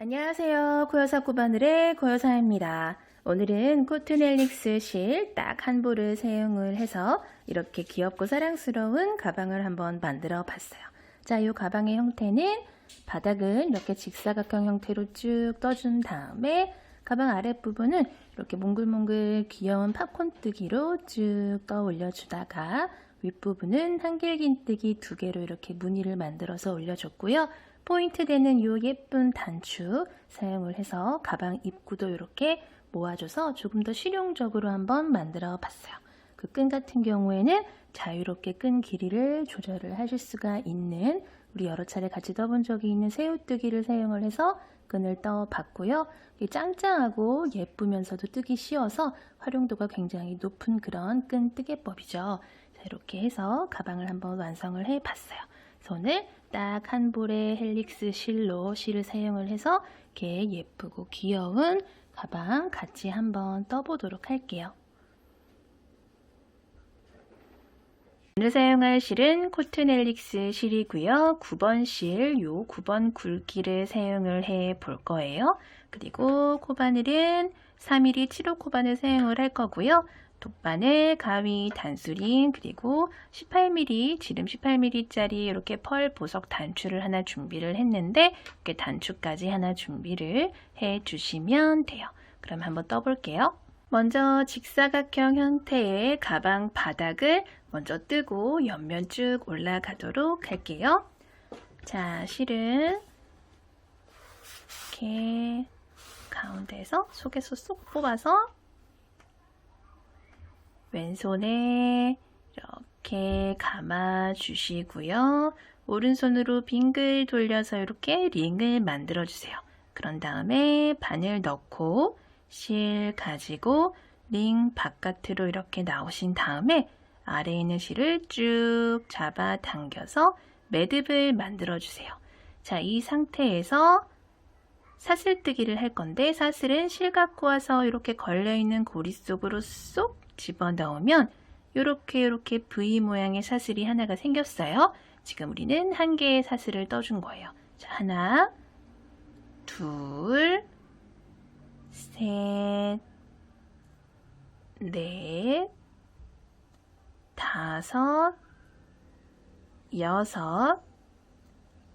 안녕하세요. 고여사 코바늘의 고여사입니다. 오늘은 코튼 헬릭스 실 딱 한 볼을 사용을 해서 이렇게 귀엽고 사랑스러운 가방을 한번 만들어 봤어요. 자, 이 가방의 형태는 바닥은 이렇게 직사각형 형태로 쭉 떠준 다음에 가방 아랫부분은 이렇게 몽글몽글 귀여운 팝콘뜨기로 쭉 떠 올려주다가 윗부분은 한길긴뜨기 2개로 이렇게 무늬를 만들어서 올려줬고요. 포인트 되는 이 예쁜 단추 사용을 해서 가방 입구도 이렇게 모아줘서 조금 더 실용적으로 한번 만들어 봤어요. 그 끈 같은 경우에는 자유롭게 끈 길이를 조절을 하실 수가 있는, 우리 여러 차례 같이 떠본 적이 있는 새우뜨기를 사용을 해서 끈을 떠봤고요. 짱짱하고 예쁘면서도 뜨기 쉬워서 활용도가 굉장히 높은 그런 끈 뜨개법이죠. 자, 이렇게 해서 가방을 한번 완성을 해봤어요. 손을 딱 한 볼의 헬릭스 실로 실을 사용을 해서 이렇게 예쁘고 귀여운 가방 같이 한번 떠보도록 할게요. 오늘 사용할 실은 코튼 헬릭스 실이고요. 9번 실, 요 9번 굵기를 사용을 해 볼 거예요. 그리고 코바늘은 3mm 7호 코바늘 사용을 할 거고요. 돗바늘, 가위, 단수링, 그리고 18mm, 지름 18mm짜리 이렇게 펄 보석 단추를 하나 준비를 했는데 이렇게 단추까지 하나 준비를 해 주시면 돼요. 그럼 한번 떠볼게요. 먼저 직사각형 형태의 가방 바닥을 먼저 뜨고 옆면 쭉 올라가도록 할게요. 자, 실은 이렇게 가운데에서 속에서 쏙 뽑아서 왼손에 이렇게 감아 주시고요. 오른손으로 빙글 돌려서 이렇게 링을 만들어 주세요. 그런 다음에 바늘 넣고 실 가지고 링 바깥으로 이렇게 나오신 다음에 아래에 있는 실을 쭉 잡아 당겨서 매듭을 만들어 주세요. 자, 이 상태에서 사슬뜨기를 할 건데, 사슬은 실 갖고 와서 이렇게 걸려있는 고리 속으로 쏙 집어넣으면 이렇게 V 모양의 사슬이 하나가 생겼어요. 지금 우리는 한 개의 사슬을 떠준 거예요. 자, 하나, 둘, 셋, 넷, 다섯, 여섯,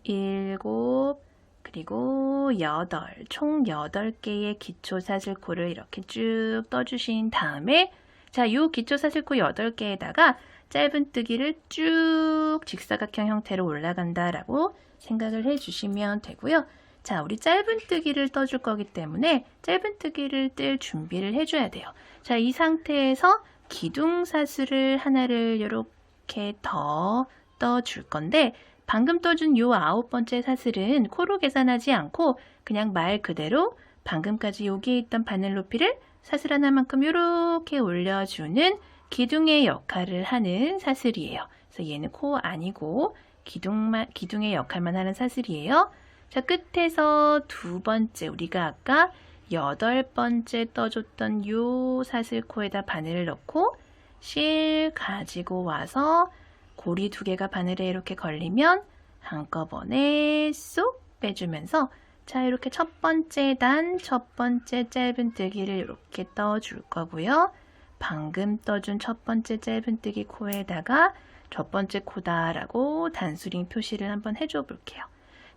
일곱, 그리고 8, 총 8개의 기초 사슬코를 이렇게 쭉 떠주신 다음에, 자, 이 기초 사슬코 8개에다가 짧은뜨기를 쭉 직사각형 형태로 올라간다라고 생각을 해주시면 되고요. 자, 우리 짧은뜨기를 떠줄 거기 때문에 짧은뜨기를 뜰 준비를 해줘야 돼요. 자, 이 상태에서 기둥사슬을 하나를 이렇게 더 떠줄 건데, 방금 떠준 요 9번째 사슬은 코로 계산하지 않고 그냥 말 그대로 방금까지 여기에 있던 바늘 높이를 사슬 하나만큼 이렇게 올려주는 기둥의 역할을 하는 사슬이에요. 그래서 얘는 코 아니고 기둥의 역할만 하는 사슬이에요. 자, 끝에서 2번째, 우리가 아까 8번째 떠줬던 요 사슬코에다 바늘을 넣고 실 가지고 와서 고리 2개가 바늘에 이렇게 걸리면 한꺼번에 쏙 빼주면서, 자, 이렇게 첫 번째 단, 첫 번째 짧은뜨기를 이렇게 떠줄 거고요. 방금 떠준 첫 번째 짧은뜨기 코에다가 첫 번째 코다라고 단수링 표시를 한번 해줘 볼게요.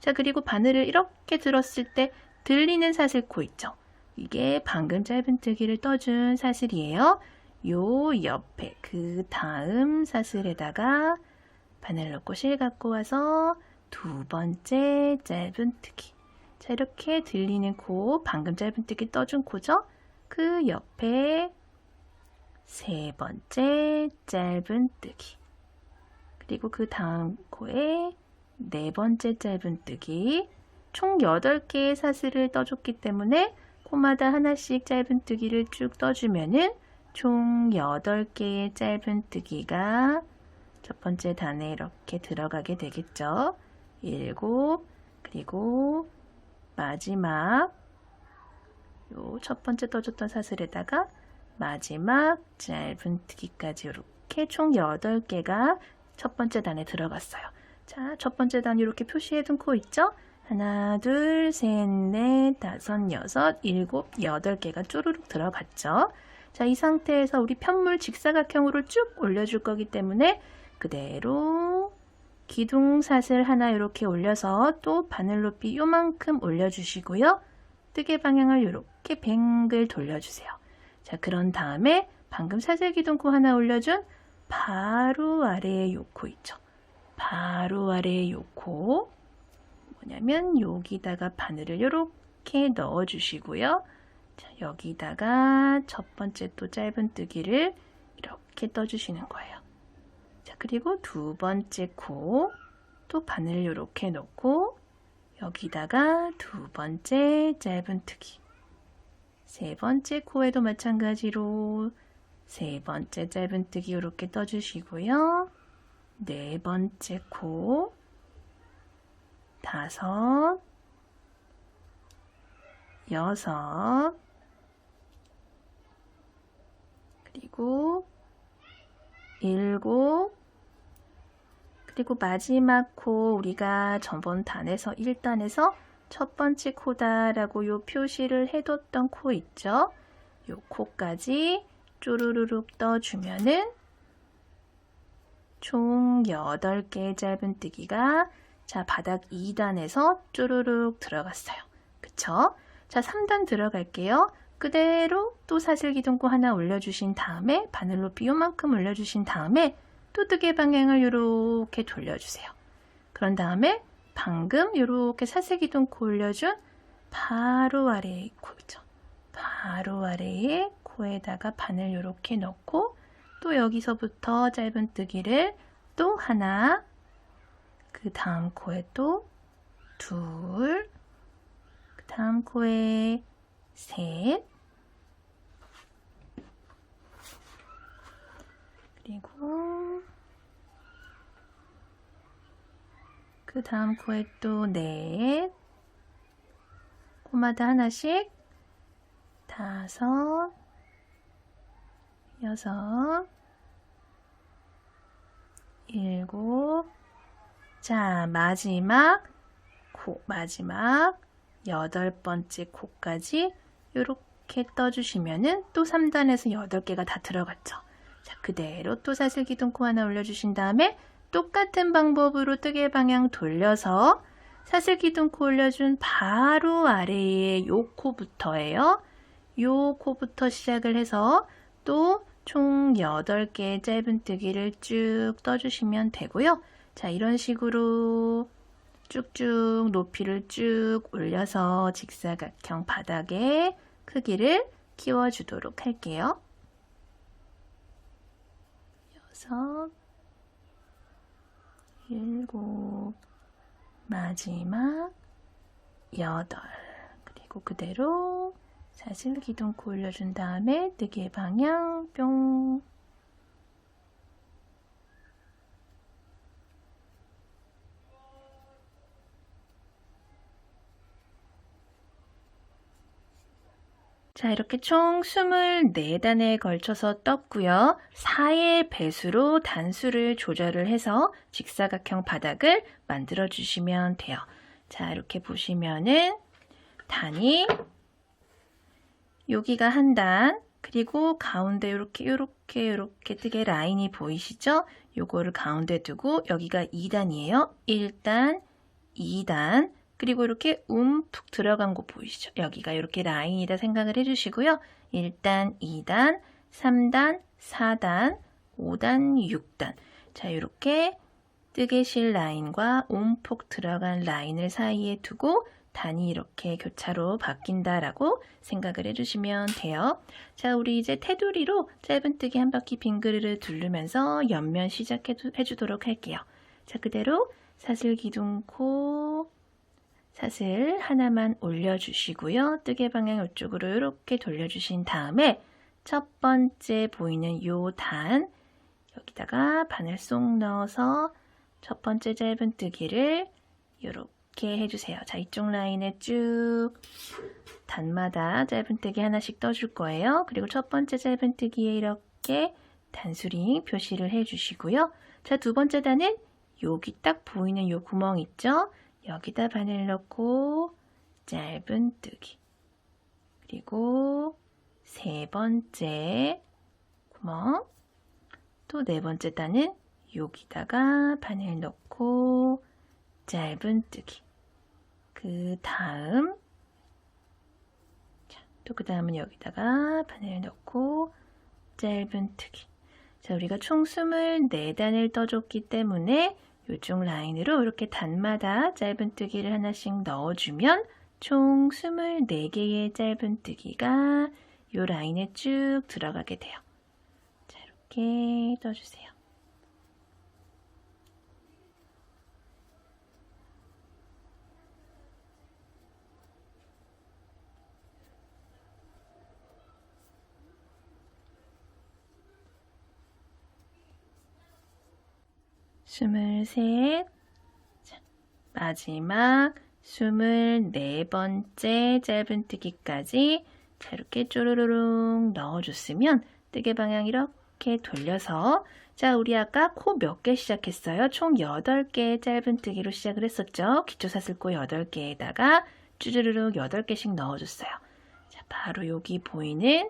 자, 그리고 바늘을 이렇게 들었을 때 들리는 사슬코 있죠? 이게 방금 짧은뜨기를 떠준 사슬이에요. 요 옆에 그 다음 사슬에다가 바늘 넣고 실 갖고 와서 2번째 짧은뜨기. 자, 이렇게 들리는 코, 방금 짧은뜨기 떠준 코죠? 그 옆에 3번째 짧은뜨기. 그리고 그 다음 코에 4번째 짧은뜨기. 총 8개의 사슬을 떠줬기 때문에 코마다 하나씩 짧은뜨기를 쭉 떠주면은 총 8개의 짧은뜨기가 첫 번째 단에 이렇게 들어가게 되겠죠. 7, 그리고 마지막 요 첫 번째 떠줬던 사슬에다가 마지막 짧은뜨기까지 이렇게 총 8개가 첫 번째 단에 들어갔어요. 자, 첫 번째 단 이렇게 표시해둔 코 있죠? 하나, 둘, 셋, 넷, 다섯, 여섯, 일곱, 여덟 개가 쪼르륵 들어갔죠. 자, 이 상태에서 우리 편물 직사각형으로 쭉 올려줄 거기 때문에 그대로 기둥사슬 하나 이렇게 올려서 또 바늘 높이 요만큼 올려주시고요. 뜨개 방향을 이렇게 뱅글 돌려주세요. 자, 그런 다음에 방금 사슬기둥코 하나 올려준 바로 아래에 요 코 있죠. 바로 아래에 요 코. 뭐냐면 여기다가 바늘을 이렇게 넣어주시고요. 자, 여기다가 첫 번째 또 짧은 뜨기를 이렇게 떠주시는 거예요. 자, 그리고 두 번째 코 또 바늘 이렇게 넣고 여기다가 두 번째 짧은 뜨기. 세 번째 코에도 마찬가지로 세 번째 짧은 뜨기 이렇게 떠주시고요. 네 번째 코, 다섯, 여섯, 그리고 일곱, 그리고 마지막 코 우리가 저번 단에서 1단에서 첫 번째 코다라고 요 표시를 해뒀던 코 있죠? 요 코까지 쪼르르륵 떠주면은 총 8개의 짧은 뜨기가 자, 바닥 2단에서 쪼르륵 들어갔어요. 그쵸? 자, 3단 들어갈게요. 그대로 또 사슬기둥코 하나 올려주신 다음에 바늘 높이 요만큼 올려주신 다음에 또 뜨개 방향을 이렇게 돌려주세요. 그런 다음에 방금 이렇게 사슬기둥코 올려준 바로 아래의 코죠. 바로 아래의 코에다가 바늘 이렇게 넣고 또 여기서부터 짧은 뜨기를 또 하나, 그 다음 코에 또 둘, 그 다음 코에 셋, 그리고 그 다음 코에 또 넷, 코마다 하나씩 다섯, 여섯, 일곱, 자, 마지막 코, 마지막 8번째 코까지 이렇게 떠주시면은 또 3단에서 8개가 다 들어갔죠. 자, 그대로 또 사슬기둥코 하나 올려주신 다음에 똑같은 방법으로 뜨개 방향 돌려서 사슬기둥코 올려준 바로 아래에 요 코부터예요. 요 코부터 시작을 해서 또 총 8개의 짧은 뜨기를 쭉 떠주시면 되고요. 자, 이런 식으로 쭉쭉 높이를 쭉 올려서 직사각형 바닥의 크기를 키워주도록 할게요. 6, 7, 마지막 8, 그리고 그대로 사슬기둥코 올려준 다음에 뜨개 방향 뿅. 자, 이렇게 총 24단에 걸쳐서 떴고요. 4의 배수로 단수를 조절을 해서 직사각형 바닥을 만들어 주시면 돼요. 자, 이렇게 보시면은 단이 여기가 한 단, 그리고 가운데 이렇게 뜨개 라인이 보이시죠? 요거를 가운데 두고 여기가 2단이에요. 1단, 2단, 그리고 이렇게 움푹 들어간 곳 보이시죠? 여기가 이렇게 라인이다 생각을 해주시고요. 1단, 2단, 3단, 4단, 5단, 6단. 자, 이렇게 뜨개실 라인과 움푹 들어간 라인을 사이에 두고 단이 이렇게 교차로 바뀐다라고 생각을 해주시면 돼요. 자, 우리 이제 테두리로 짧은 뜨기 한 바퀴 빙그르르 두르면서 옆면 시작해주도록 할게요. 자, 그대로 사슬기둥코 사슬 하나만 올려주시고요. 뜨개 방향 이쪽으로 이렇게 돌려주신 다음에 첫 번째 보이는 요 단 여기다가 바늘 쏙 넣어서 첫 번째 짧은 뜨기를 이렇게 해주세요. 자, 이쪽 라인에 쭉 단마다 짧은 뜨기 하나씩 떠줄 거예요. 그리고 첫 번째 짧은 뜨기에 이렇게 단수링 표시를 해주시고요. 자, 두 번째 단은 여기 딱 보이는 요 구멍 있죠? 여기다 바늘 넣고 짧은뜨기. 그리고 세 번째 구멍, 또 네 번째 단은 여기다가 바늘 넣고 짧은뜨기. 그 다음, 또 그 다음은 여기다가 바늘 넣고 짧은뜨기. 자, 우리가 총 24단을 떠줬기 때문에 이쪽 라인으로 이렇게 단마다 짧은뜨기를 하나씩 넣어주면 총 24개의 짧은뜨기가 이 라인에 쭉 들어가게 돼요. 자, 이렇게 떠주세요. 스물셋. 자, 마지막 24번째 짧은뜨기까지 자, 이렇게 쪼르르륵 넣어줬으면 뜨개 방향 이렇게 돌려서 자, 우리 아까 코 몇 개 시작했어요? 총 8개의 짧은뜨기로 시작을 했었죠. 기초사슬코 8개에다가 쭈르르륵 8개씩 넣어줬어요. 자, 바로 여기 보이는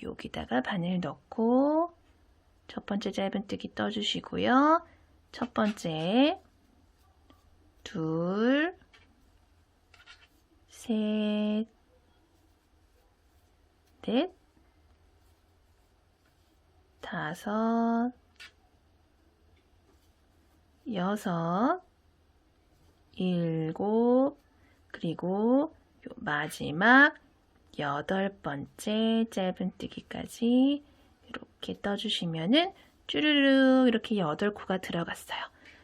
여기다가 바늘 넣고 첫 번째 짧은뜨기 떠주시고요. 첫 번째 둘, 셋, 넷, 다섯, 여섯, 일곱, 그리고 요 마지막 8번째 짧은뜨기까지 이렇게 떠주시면은 쭈르르 이렇게 8코가 들어갔어요.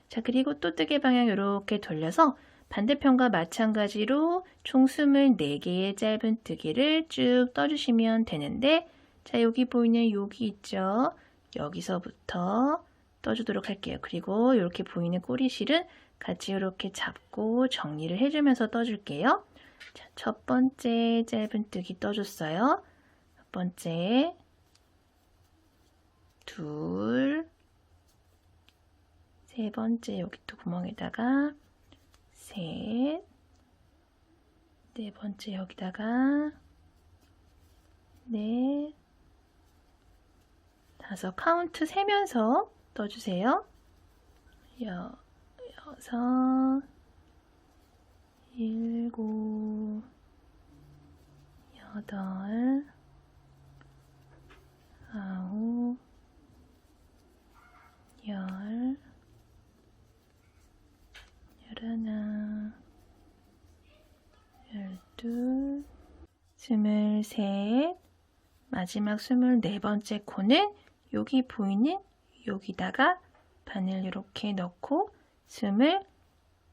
자, 그리고 또 뜨개 방향 이렇게 돌려서 반대편과 마찬가지로 총 24개의 짧은뜨기를 쭉 떠주시면 되는데 자, 여기 보이는 여기 있죠? 여기서부터 떠주도록 할게요. 그리고 이렇게 보이는 꼬리실은 같이 이렇게 잡고 정리를 해주면서 떠줄게요. 자, 첫 번째 짧은뜨기 떠줬어요. 첫 번째 둘, 세 번째 여기 또 구멍에다가 셋, 네 번째 여기다가 넷, 다섯. 카운트 세면서 떠주세요. 여섯, 일곱, 여덟, 아홉, 열, 열하나, 열둘, 스물셋. 마지막 24번째 코는 여기 보이는 여기다가 바늘 이렇게 넣고 24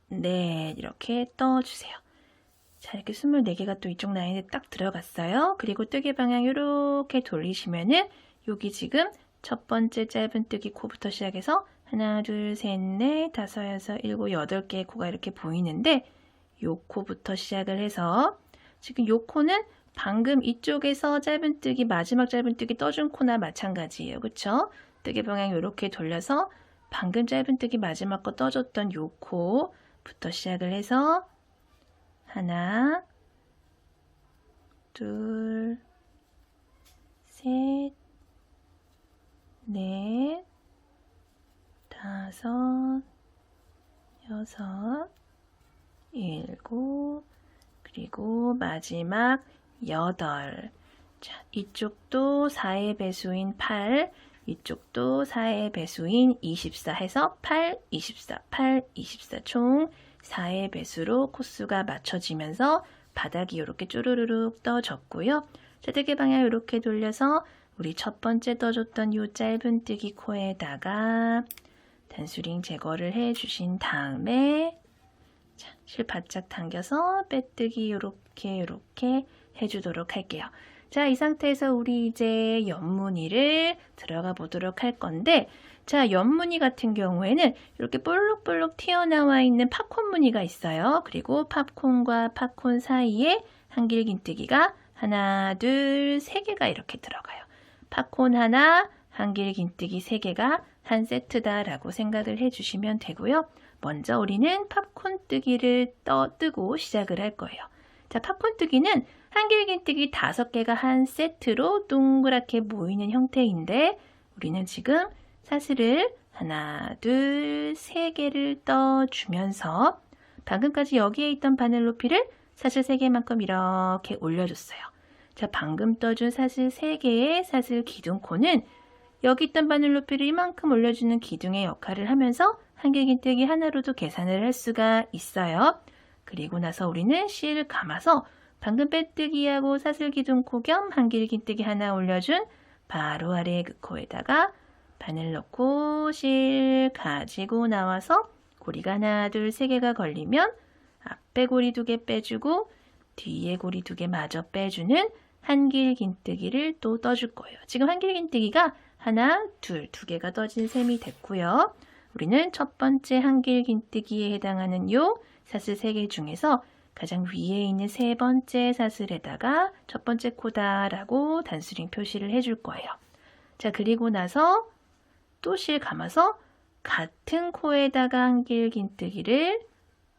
이렇게 떠주세요. 자, 이렇게 24개가 또 이쪽 라인에 딱 들어갔어요. 그리고 뜨개 방향 이렇게 돌리시면은 여기 지금 첫 번째 짧은뜨기 코부터 시작해서 하나, 둘, 셋, 넷, 다섯, 여섯, 일곱, 8개의 코가 이렇게 보이는데 요 코부터 시작을 해서 지금 요 코는 방금 이쪽에서 짧은뜨기 마지막 짧은뜨기 떠준 코나 마찬가지예요. 그쵸? 뜨개 방향 이렇게 돌려서 방금 짧은뜨기 마지막 거 떠줬던 요 코부터 시작을 해서 하나, 둘, 셋, 넷, 다섯, 여섯, 일곱, 그리고 마지막 8. 자, 이쪽도 4의 배수인 8, 이쪽도 4의 배수인 24 해서 8, 24, 8, 24 총 4의 배수로 코수가 맞춰지면서 바닥이 이렇게 쪼르르륵 떠졌고요. 자, 뜨개 방향 이렇게 돌려서 우리 첫 번째 떠줬던 이 짧은뜨기 코에다가 단수링 제거를 해주신 다음에 자, 실 바짝 당겨서 빼뜨기 이렇게 해주도록 할게요. 자, 이 상태에서 우리 이제 옆무늬를 들어가 보도록 할 건데 자, 옆무늬 같은 경우에는 이렇게 볼록볼록 튀어나와 있는 팝콘 무늬가 있어요. 그리고 팝콘과 팝콘 사이에 한길긴뜨기가 하나, 둘, 3개가 이렇게 들어가요. 팝콘 하나, 한길긴뜨기 3개가 한 세트다라고 생각을 해주시면 되고요. 먼저 우리는 팝콘 뜨기를 뜨고 시작을 할 거예요. 자, 팝콘 뜨기는 한길긴뜨기 5개가 한 세트로 동그랗게 모이는 형태인데 우리는 지금 사슬을 하나, 둘, 3개를 떠주면서 방금까지 여기에 있던 바늘 높이를 사슬 3개만큼 이렇게 올려줬어요. 자, 방금 떠준 사슬 3개의 사슬 기둥코는 여기 있던 바늘 높이를 이만큼 올려주는 기둥의 역할을 하면서 한길긴뜨기 하나로도 계산을 할 수가 있어요. 그리고 나서 우리는 실 감아서 방금 빼뜨기하고 사슬 기둥코 겸 한길긴뜨기 하나 올려준 바로 아래 그 코에다가 바늘 넣고 실 가지고 나와서 고리가 하나, 둘, 3개가 걸리면 앞에 고리 2개 빼주고 뒤에 고리 2개 마저 빼주는 한길긴뜨기를 또 떠줄 거예요. 지금 한길긴뜨기가 하나, 둘, 2개가 떠진 셈이 됐고요. 우리는 첫 번째 한길긴뜨기에 해당하는 요 사슬 3개 중에서 가장 위에 있는 3번째 사슬에다가 첫 번째 코다라고 단수링 표시를 해줄 거예요. 자, 그리고 나서 또 실 감아서 같은 코에다가 한길긴뜨기를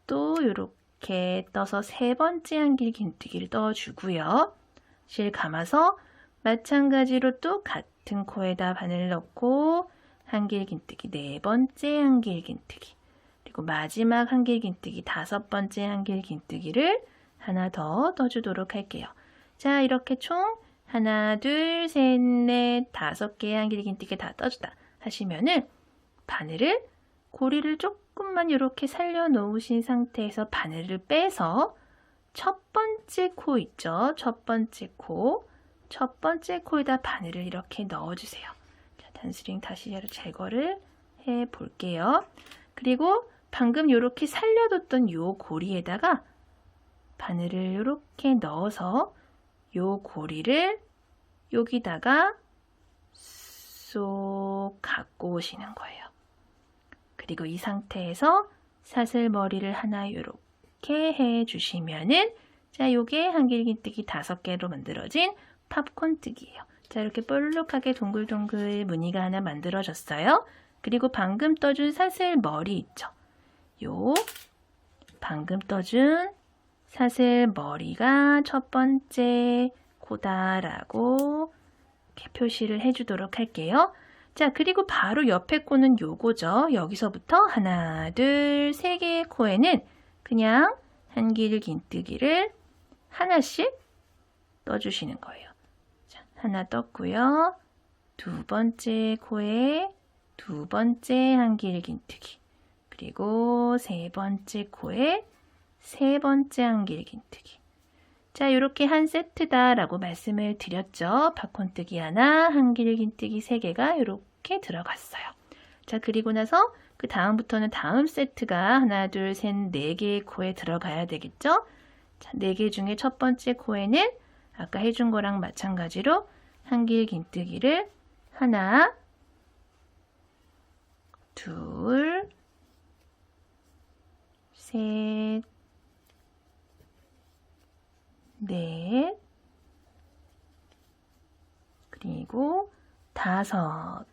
또 이렇게 떠서 3번째 한길긴뜨기를 떠주고요. 실 감아서 마찬가지로 또 같은 코에다 바늘 넣고 한길긴뜨기 4번째 한길긴뜨기 그리고 마지막 한길긴뜨기 5번째 한길긴뜨기를 하나 더 떠주도록 할게요. 자, 이렇게 총 하나, 둘, 셋, 넷, 5개의 한길긴뜨기 다 떠주다 하시면은 바늘을 고리를 조금만 이렇게 살려 놓으신 상태에서 바늘을 빼서 첫 번째 코 있죠? 첫 번째 코에다 바늘을 이렇게 넣어주세요. 자, 단스링 다시 제거를 해 볼게요. 그리고 방금 이렇게 살려뒀던 요 고리에다가 바늘을 이렇게 넣어서 요 고리를 여기다가 쏙 갖고 오시는 거예요. 그리고 이 상태에서 사슬 머리를 하나 이렇게 해주시면은 자, 요게 한길긴뜨기 5개로 만들어진 팝콘 뜨기예요. 자, 이렇게 볼록하게 동글동글 무늬가 하나 만들어졌어요. 그리고 방금 떠준 사슬 머리 있죠? 요 방금 떠준 사슬 머리가 첫 번째 코다라고 이렇게 표시를 해주도록 할게요. 자, 그리고 바로 옆에 코는 요거죠. 여기서부터 하나, 둘, 3개의 코에는 그냥 한길긴뜨기를 하나씩 떠주시는 거예요. 자, 하나 떴고요. 2번째 코에 2번째 한길긴뜨기 그리고 3번째 코에 3번째 한길긴뜨기. 자, 이렇게 한 세트다 라고 말씀을 드렸죠. 팝콘뜨기 하나, 한길긴뜨기 3개가 이렇게 들어갔어요. 자, 그리고 나서 그 다음부터는 다음 세트가 하나, 둘, 셋, 4개의 코에 들어가야 되겠죠. 자, 4개 중에 첫 번째 코에는 아까 해준 거랑 마찬가지로 한길긴뜨기를 하나, 둘, 셋, 넷, 그리고 5,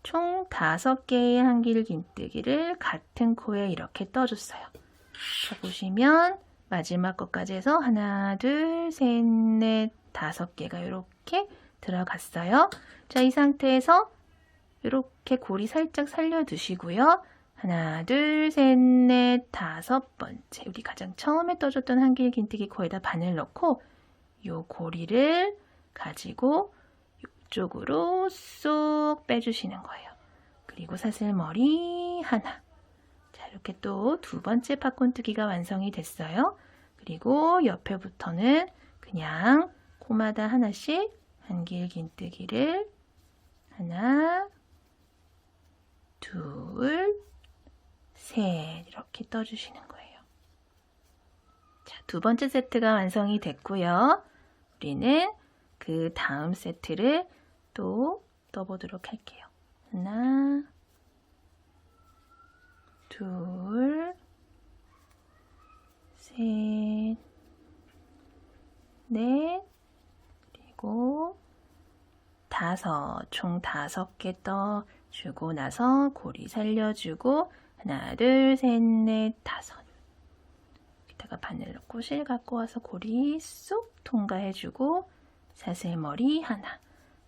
총 5개의 한길긴뜨기를 같은 코에 이렇게 떠줬어요. 자, 보시면 마지막 것까지 해서 하나, 둘, 셋, 넷, 5개가 이렇게 들어갔어요. 자, 이 상태에서 이렇게 고리 살짝 살려두시고요. 하나, 둘, 셋, 넷, 5번째. 우리 가장 처음에 떠줬던 한길긴뜨기 코에다 바늘 넣고 요 고리를 가지고 이쪽으로 쏙 빼주시는 거예요. 그리고 사슬머리 하나. 자, 이렇게 또 2번째 팝콘뜨기가 완성이 됐어요. 그리고 옆에부터는 그냥 코마다 하나씩 한길긴뜨기를 하나, 둘, 셋 이렇게 떠주시는 거예요. 자, 2번째 세트가 완성이 됐고요. 우리는 그 다음 세트를 또 떠보도록 할게요. 하나, 둘, 셋, 넷, 그리고 5, 총 5개 떠주고 나서 고리 살려주고 하나, 둘, 셋, 넷, 다섯. 여기다가 바늘 넣고 실 갖고 와서 고리 쏙 통과해주고 사슬머리 하나.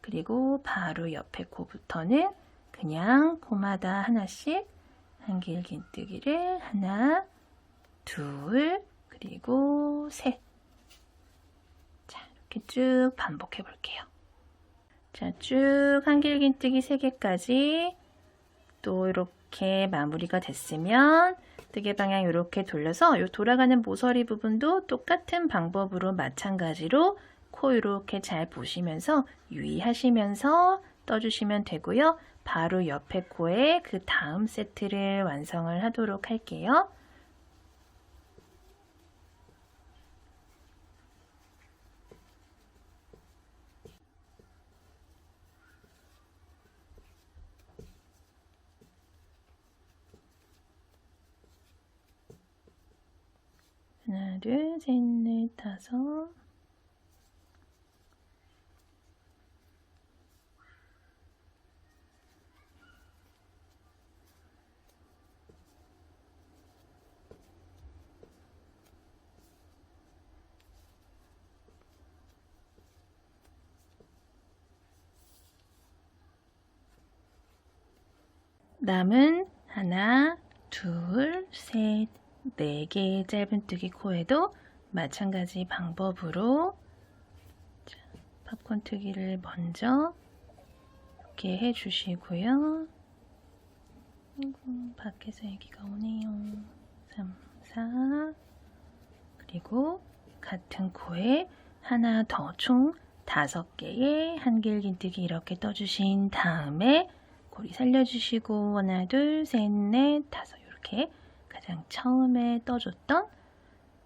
그리고 바로 옆에 코부터는 그냥 코마다 하나씩 한길긴뜨기를 하나, 둘, 그리고 셋. 자, 이렇게 쭉 반복해 볼게요. 자, 쭉 한길긴뜨기 3개까지 또 이렇게 마무리가 됐으면 뜨개 방향 이렇게 돌려서 이 돌아가는 모서리 부분도 똑같은 방법으로 마찬가지로 코 이렇게 잘 보시면서 유의하시면서 떠주시면 되고요. 바로 옆에 코에 그 다음 세트를 완성을 하도록 할게요. 하나, 둘, 셋, 넷, 다섯. 남은 하나, 둘, 셋, 4개의 짧은뜨기 코에도 마찬가지 방법으로 팝콘뜨기를 먼저 이렇게 해주시고요. 밖에서 얘기가 오네요. 3, 4 그리고 같은 코에 하나 더 총 5개의 한길긴뜨기 이렇게 떠주신 다음에 고리 살려주시고 하나, 둘, 셋, 넷, 다섯 이렇게 가장 처음에 떠줬던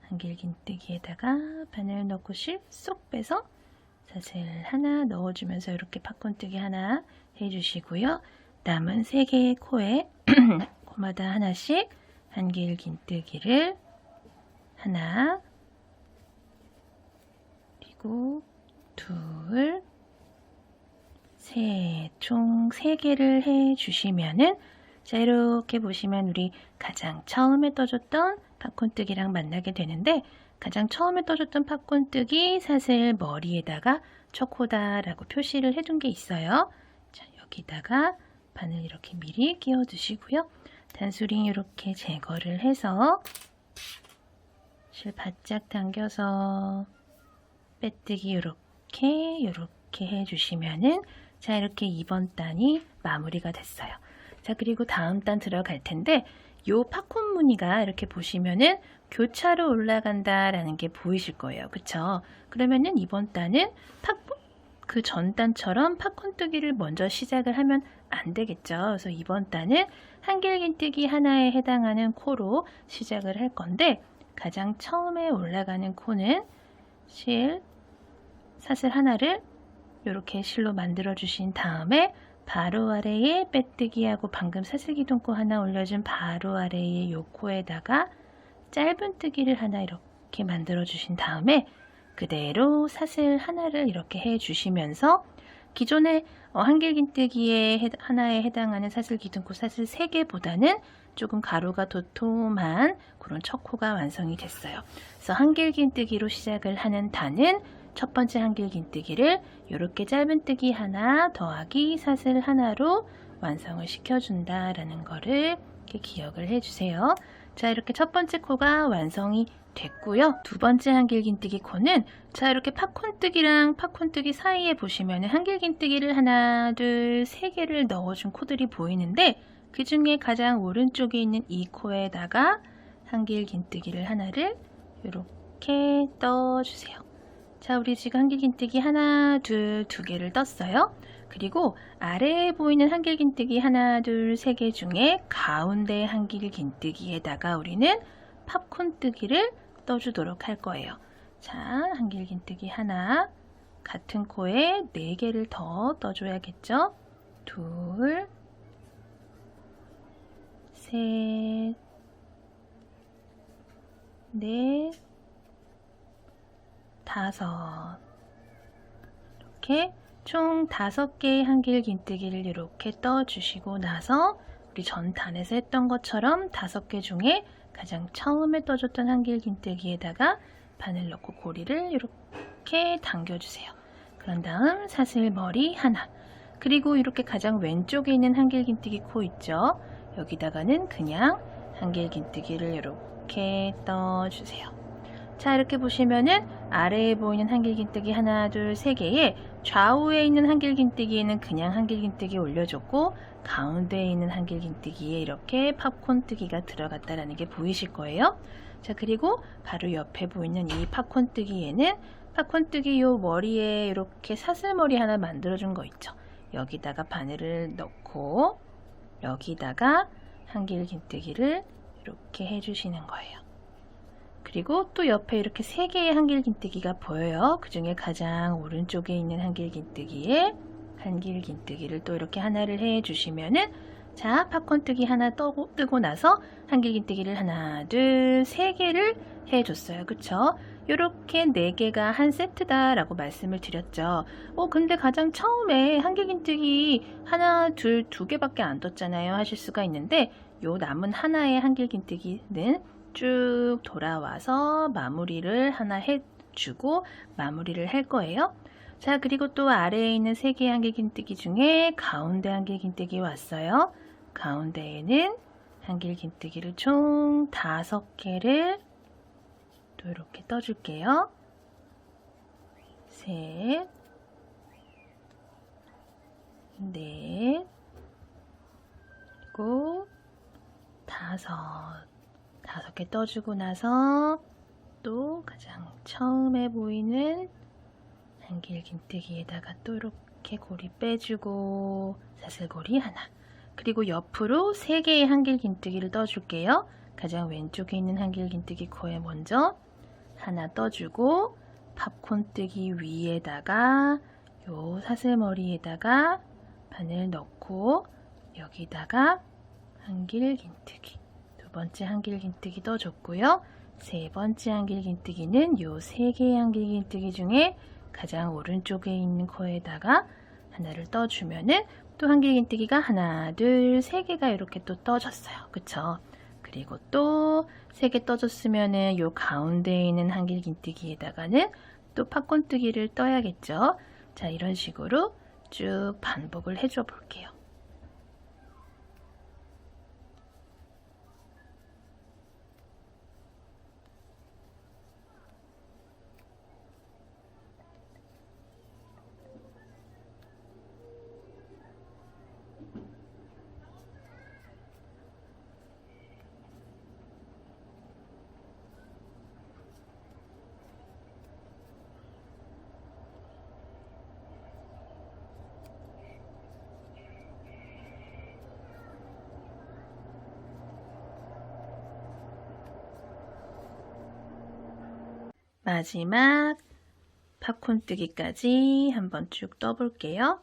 한길긴뜨기에다가 바늘 넣고 실 쏙 빼서 사슬 하나 넣어주면서 이렇게 팝콘뜨기 하나 해주시고요. 남은 3개의 코에 코마다 하나씩 한길긴뜨기를 하나, 그리고 둘, 셋, 총 3개를 해주시면은 자, 이렇게 보시면 우리 가장 처음에 떠줬던 팝콘뜨기랑 만나게 되는데 가장 처음에 떠줬던 팝콘뜨기 사슬 머리에다가 첫 코다라고 표시를 해둔 게 있어요. 자, 여기다가 바늘 이렇게 미리 끼워 두시고요. 단수링 이렇게 제거를 해서 실 바짝 당겨서 빼뜨기 이렇게 해주시면은 자, 이렇게 2번 단이 마무리가 됐어요. 자, 그리고 다음 단 들어갈 텐데 요 팝콘 무늬가 이렇게 보시면은 교차로 올라간다라는 게 보이실 거예요. 그쵸? 그러면은 이번 단은 그 전 단처럼 팝콘뜨기를 먼저 시작을 하면 안 되겠죠. 그래서 이번 단은 한길긴뜨기 하나에 해당하는 코로 시작을 할 건데 가장 처음에 올라가는 코는 사슬 하나를 이렇게 실로 만들어 주신 다음에 바로 아래에 빼뜨기하고 방금 사슬기둥코 하나 올려준 바로 아래에 요 코에다가 짧은뜨기를 하나 이렇게 만들어 주신 다음에 그대로 사슬 하나를 이렇게 해 주시면서 기존의 한길긴뜨기에 하나에 해당하는 사슬기둥코 사슬 3개보다는 조금 가루가 도톰한 그런 첫 코가 완성이 됐어요. 그래서 한길긴뜨기로 시작을 하는 단은 첫 번째 한길긴뜨기를 이렇게 짧은뜨기 하나 더하기 사슬 하나로 완성을 시켜준다라는 거를 이렇게 기억을 해주세요. 자, 이렇게 첫 번째 코가 완성이 됐고요. 두 번째 한길긴뜨기 코는 자, 이렇게 팝콘뜨기랑 팝콘뜨기 사이에 보시면 한길긴뜨기를 하나, 둘, 3개를 넣어준 코들이 보이는데 그 중에 가장 오른쪽에 있는 이 코에다가 한길긴뜨기를 하나를 이렇게 떠주세요. 자, 우리 지금 한길긴뜨기 하나, 둘, 2개를 떴어요. 그리고 아래에 보이는 한길긴뜨기 하나, 둘, 3개 중에 가운데 한길긴뜨기에다가 우리는 팝콘뜨기를 떠주도록 할 거예요. 자, 한길긴뜨기 하나, 같은 코에 4개를 더 떠줘야겠죠? 둘, 셋, 넷, 다섯. 이렇게 총 5개의 한길긴뜨기를 이렇게 떠주시고 나서 우리 전 단에서 했던 것처럼 5개 중에 가장 처음에 떠줬던 한길긴뜨기에다가 바늘 넣고 고리를 이렇게 당겨주세요. 그런 다음 사슬머리 하나, 그리고 이렇게 가장 왼쪽에 있는 한길긴뜨기 코 있죠? 여기다가는 그냥 한길긴뜨기를 이렇게 떠주세요. 자, 이렇게 보시면은 아래에 보이는 한길긴뜨기 하나, 둘, 세 개에 좌우에 있는 한길긴뜨기에는 그냥 한길긴뜨기 올려줬고 가운데에 있는 한길긴뜨기에 이렇게 팝콘뜨기가 들어갔다라는 게 보이실 거예요. 자, 그리고 바로 옆에 보이는 이 팝콘뜨기에는 팝콘뜨기 요 머리에 이렇게 사슬머리 하나 만들어준 거 있죠. 여기다가 바늘을 넣고 여기다가 한길긴뜨기를 이렇게 해주시는 거예요. 그리고 또 옆에 이렇게 3개의 한길긴뜨기가 보여요. 그 중에 가장 오른쪽에 있는 한길긴뜨기에 한길긴뜨기를 또 이렇게 하나를 해주시면은, 자, 팝콘뜨기 하나 뜨고 나서 한길긴뜨기를 하나, 둘, 3개를 해줬어요. 그쵸? 요렇게 4개가 한 세트다 라고 말씀을 드렸죠. 근데 가장 처음에 한길긴뜨기 하나, 둘, 2개밖에 안 떴잖아요 하실 수가 있는데, 요 남은 하나의 한길긴뜨기는 쭉 돌아와서 마무리를 하나 해주고 마무리를 할 거예요. 자, 그리고 또 아래에 있는 3개의 한길긴뜨기 중에 가운데 한길긴뜨기 왔어요. 가운데에는 한길긴뜨기를 총 5개를 또 이렇게 떠줄게요. 셋, 넷, 그리고 5개 떠주고 나서 또 가장 처음에 보이는 한길긴뜨기에다가 또 이렇게 고리 빼주고 사슬고리 하나, 그리고 옆으로 3개의 한길긴뜨기를 떠줄게요. 가장 왼쪽에 있는 한길긴뜨기 코에 먼저 하나 떠주고 팝콘뜨기 위에다가 요 사슬머리에다가 바늘 넣고 여기다가 한길긴뜨기, 2번째 한길긴뜨기 떠줬고요. 3번째 한길긴뜨기는 요 3개의 한길긴뜨기 중에 가장 오른쪽에 있는 코에다가 하나를 떠주면은 또 한길긴뜨기가 하나, 둘, 3개가 이렇게 또 떠졌어요. 그쵸? 그리고 또 3개 떠줬으면은 요 가운데에 있는 한길긴뜨기에다가는 또 팝콘뜨기를 떠야겠죠? 자, 이런 식으로 쭉 반복을 해줘 볼게요. 마지막 팝콘뜨기까지 한번 쭉 떠볼게요.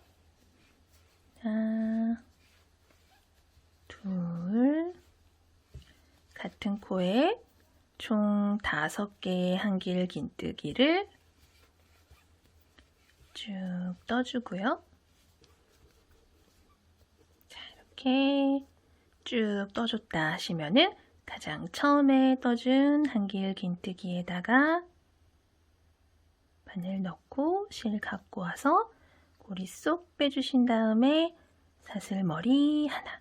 하나, 둘, 같은 코에 총 5개의 한길긴뜨기를 쭉 떠주고요. 자, 이렇게 쭉 떠줬다 하시면은 가장 처음에 떠준 한길긴뜨기에다가 바늘 넣고 실 갖고 와서 고리 쏙 빼주신 다음에 사슬머리 하나.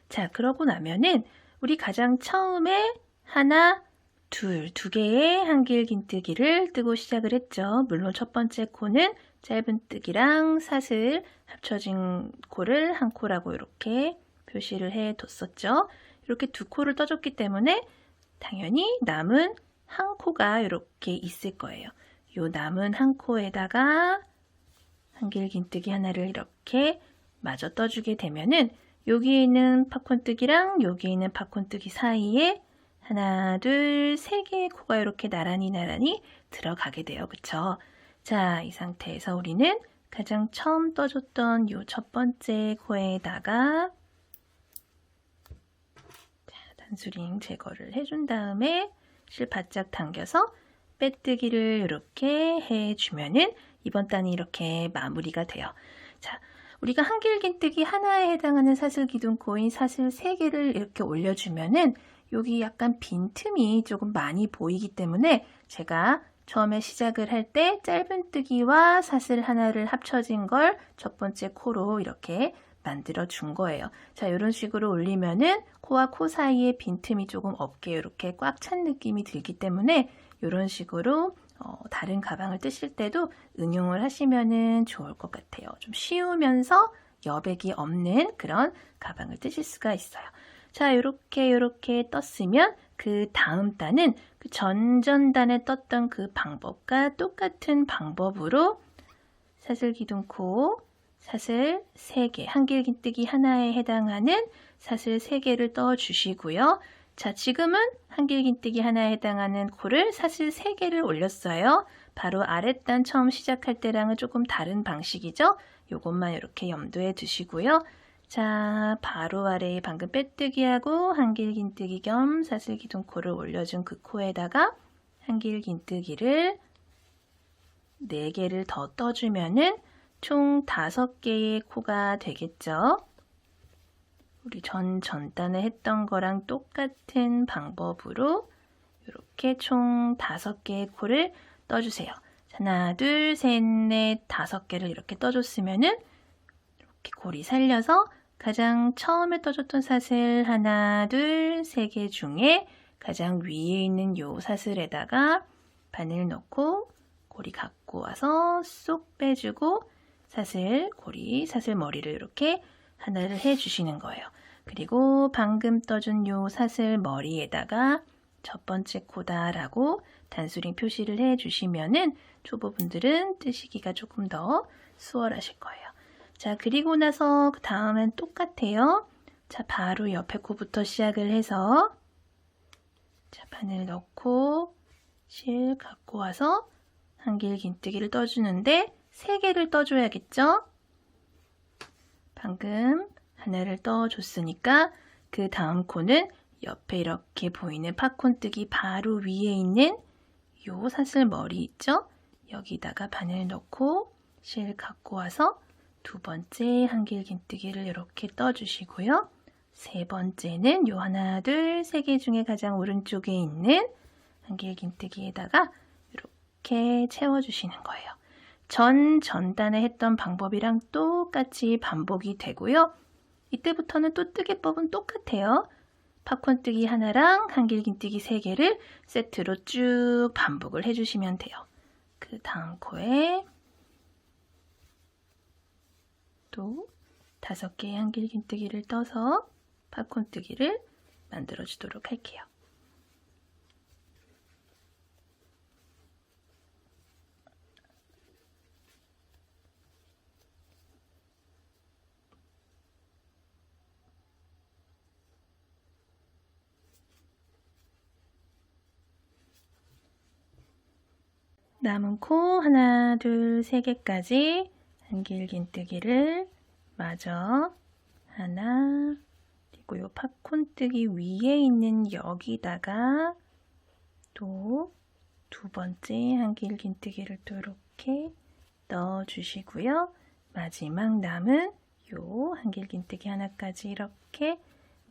자, 그러고 나면은 우리 가장 처음에 하나, 둘, 2개의 한길긴뜨기를 뜨고 시작을 했죠. 물론 첫 번째 코는 짧은뜨기랑 사슬 합쳐진 코를 한 코라고 이렇게 표시를 해 뒀었죠. 이렇게 2코를 떠줬기 때문에 당연히 남은 한 코가 이렇게 있을 거예요. 요 남은 한 코에다가 한길긴뜨기 하나를 이렇게 마저 떠주게 되면은 여기에 있는 팝콘뜨기랑 여기에 있는 팝콘뜨기 사이에 하나, 둘, 3개의 코가 이렇게 나란히 들어가게 돼요. 그쵸? 자, 이 상태에서 우리는 가장 처음 떠줬던 요 첫 번째 코에다가 단수링 제거를 해준 다음에 실 바짝 당겨서 빼뜨기를 이렇게 해주면은 이번 단이 이렇게 마무리가 돼요. 자, 우리가 한길긴뜨기 하나에 해당하는 사슬기둥코인 사슬 3개를 이렇게 올려주면은 여기 약간 빈틈이 조금 많이 보이기 때문에 제가 처음에 시작을 할 때 짧은뜨기와 사슬 하나를 합쳐진 걸 첫 번째 코로 이렇게 만들어 준 거예요. 자, 이런 식으로 올리면은 코와 코 사이에 빈틈이 조금 없게 이렇게 꽉 찬 느낌이 들기 때문에 이런 식으로 다른 가방을 뜨실 때도 응용을 하시면은 좋을 것 같아요. 좀 쉬우면서 여백이 없는 그런 가방을 뜨실 수가 있어요. 자, 이렇게 떴으면 그 다음 단은 그 전전단에 떴던 그 방법과 똑같은 방법으로 사슬기둥코 사슬 3개, 한길긴뜨기 하나에 해당하는 사슬 3개를 떠 주시고요. 자, 지금은 한길긴뜨기 하나에 해당하는 코를 사슬 3개를 올렸어요. 바로 아랫단 처음 시작할 때랑은 조금 다른 방식이죠. 요것만 이렇게 염두에 두시고요. 자, 바로 아래에 방금 빼뜨기하고 한길긴뜨기 겸 사슬기둥코를 올려준 그 코에다가 한길긴뜨기를 4개를 더 떠주면은 총 5개의 코가 되겠죠. 우리 전단에 했던 거랑 똑같은 방법으로 이렇게 총 5개의 코를 떠주세요. 하나, 둘, 셋, 넷, 5개를 이렇게 떠줬으면은 이렇게 고리 살려서 가장 처음에 떠줬던 사슬 하나, 둘, 3개 중에 가장 위에 있는 요 사슬에다가 바늘 넣고 고리 갖고 와서 쏙 빼주고 사슬, 고리, 사슬 머리를 이렇게 하나를 해주시는 거예요. 그리고 방금 떠준 요 사슬 머리에다가 첫 번째 코다라고 단수링 표시를 해주시면은 초보분들은 뜨시기가 조금 더 수월하실 거예요. 자, 그리고 나서 그 다음엔 똑같아요. 자, 바로 옆에 코부터 시작을 해서 자, 바늘 넣고 실 갖고 와서 한길긴뜨기를 떠주는데 3개를 떠줘야겠죠? 방금 하나를 떠줬으니까 그 다음 코는 옆에 이렇게 보이는 팝콘뜨기 바로 위에 있는 요 사슬 머리 있죠? 여기다가 바늘 넣고 실 갖고 와서 두 번째 한길긴뜨기를 이렇게 떠주시고요. 세 번째는 요 하나, 둘, 3개 중에 가장 오른쪽에 있는 한길긴뜨기에다가 이렇게 채워주시는 거예요. 전단에 했던 방법이랑 똑같이 반복이 되고요. 이때부터는 또 뜨개법은 똑같아요. 팝콘뜨기 하나랑 한길긴뜨기 3개를 세트로 쭉 반복을 해주시면 돼요. 그 다음 코에 또 5개의 한길긴뜨기를 떠서 팝콘뜨기를 만들어 주도록 할게요. 남은 코 하나, 둘, 3개까지 한길긴뜨기를 마저 하나, 그리고 요 팝콘뜨기 위에 있는 여기다가 또 두 번째 한길긴뜨기를 또 이렇게 넣어주시고요. 마지막 남은 요 한길긴뜨기 하나까지 이렇게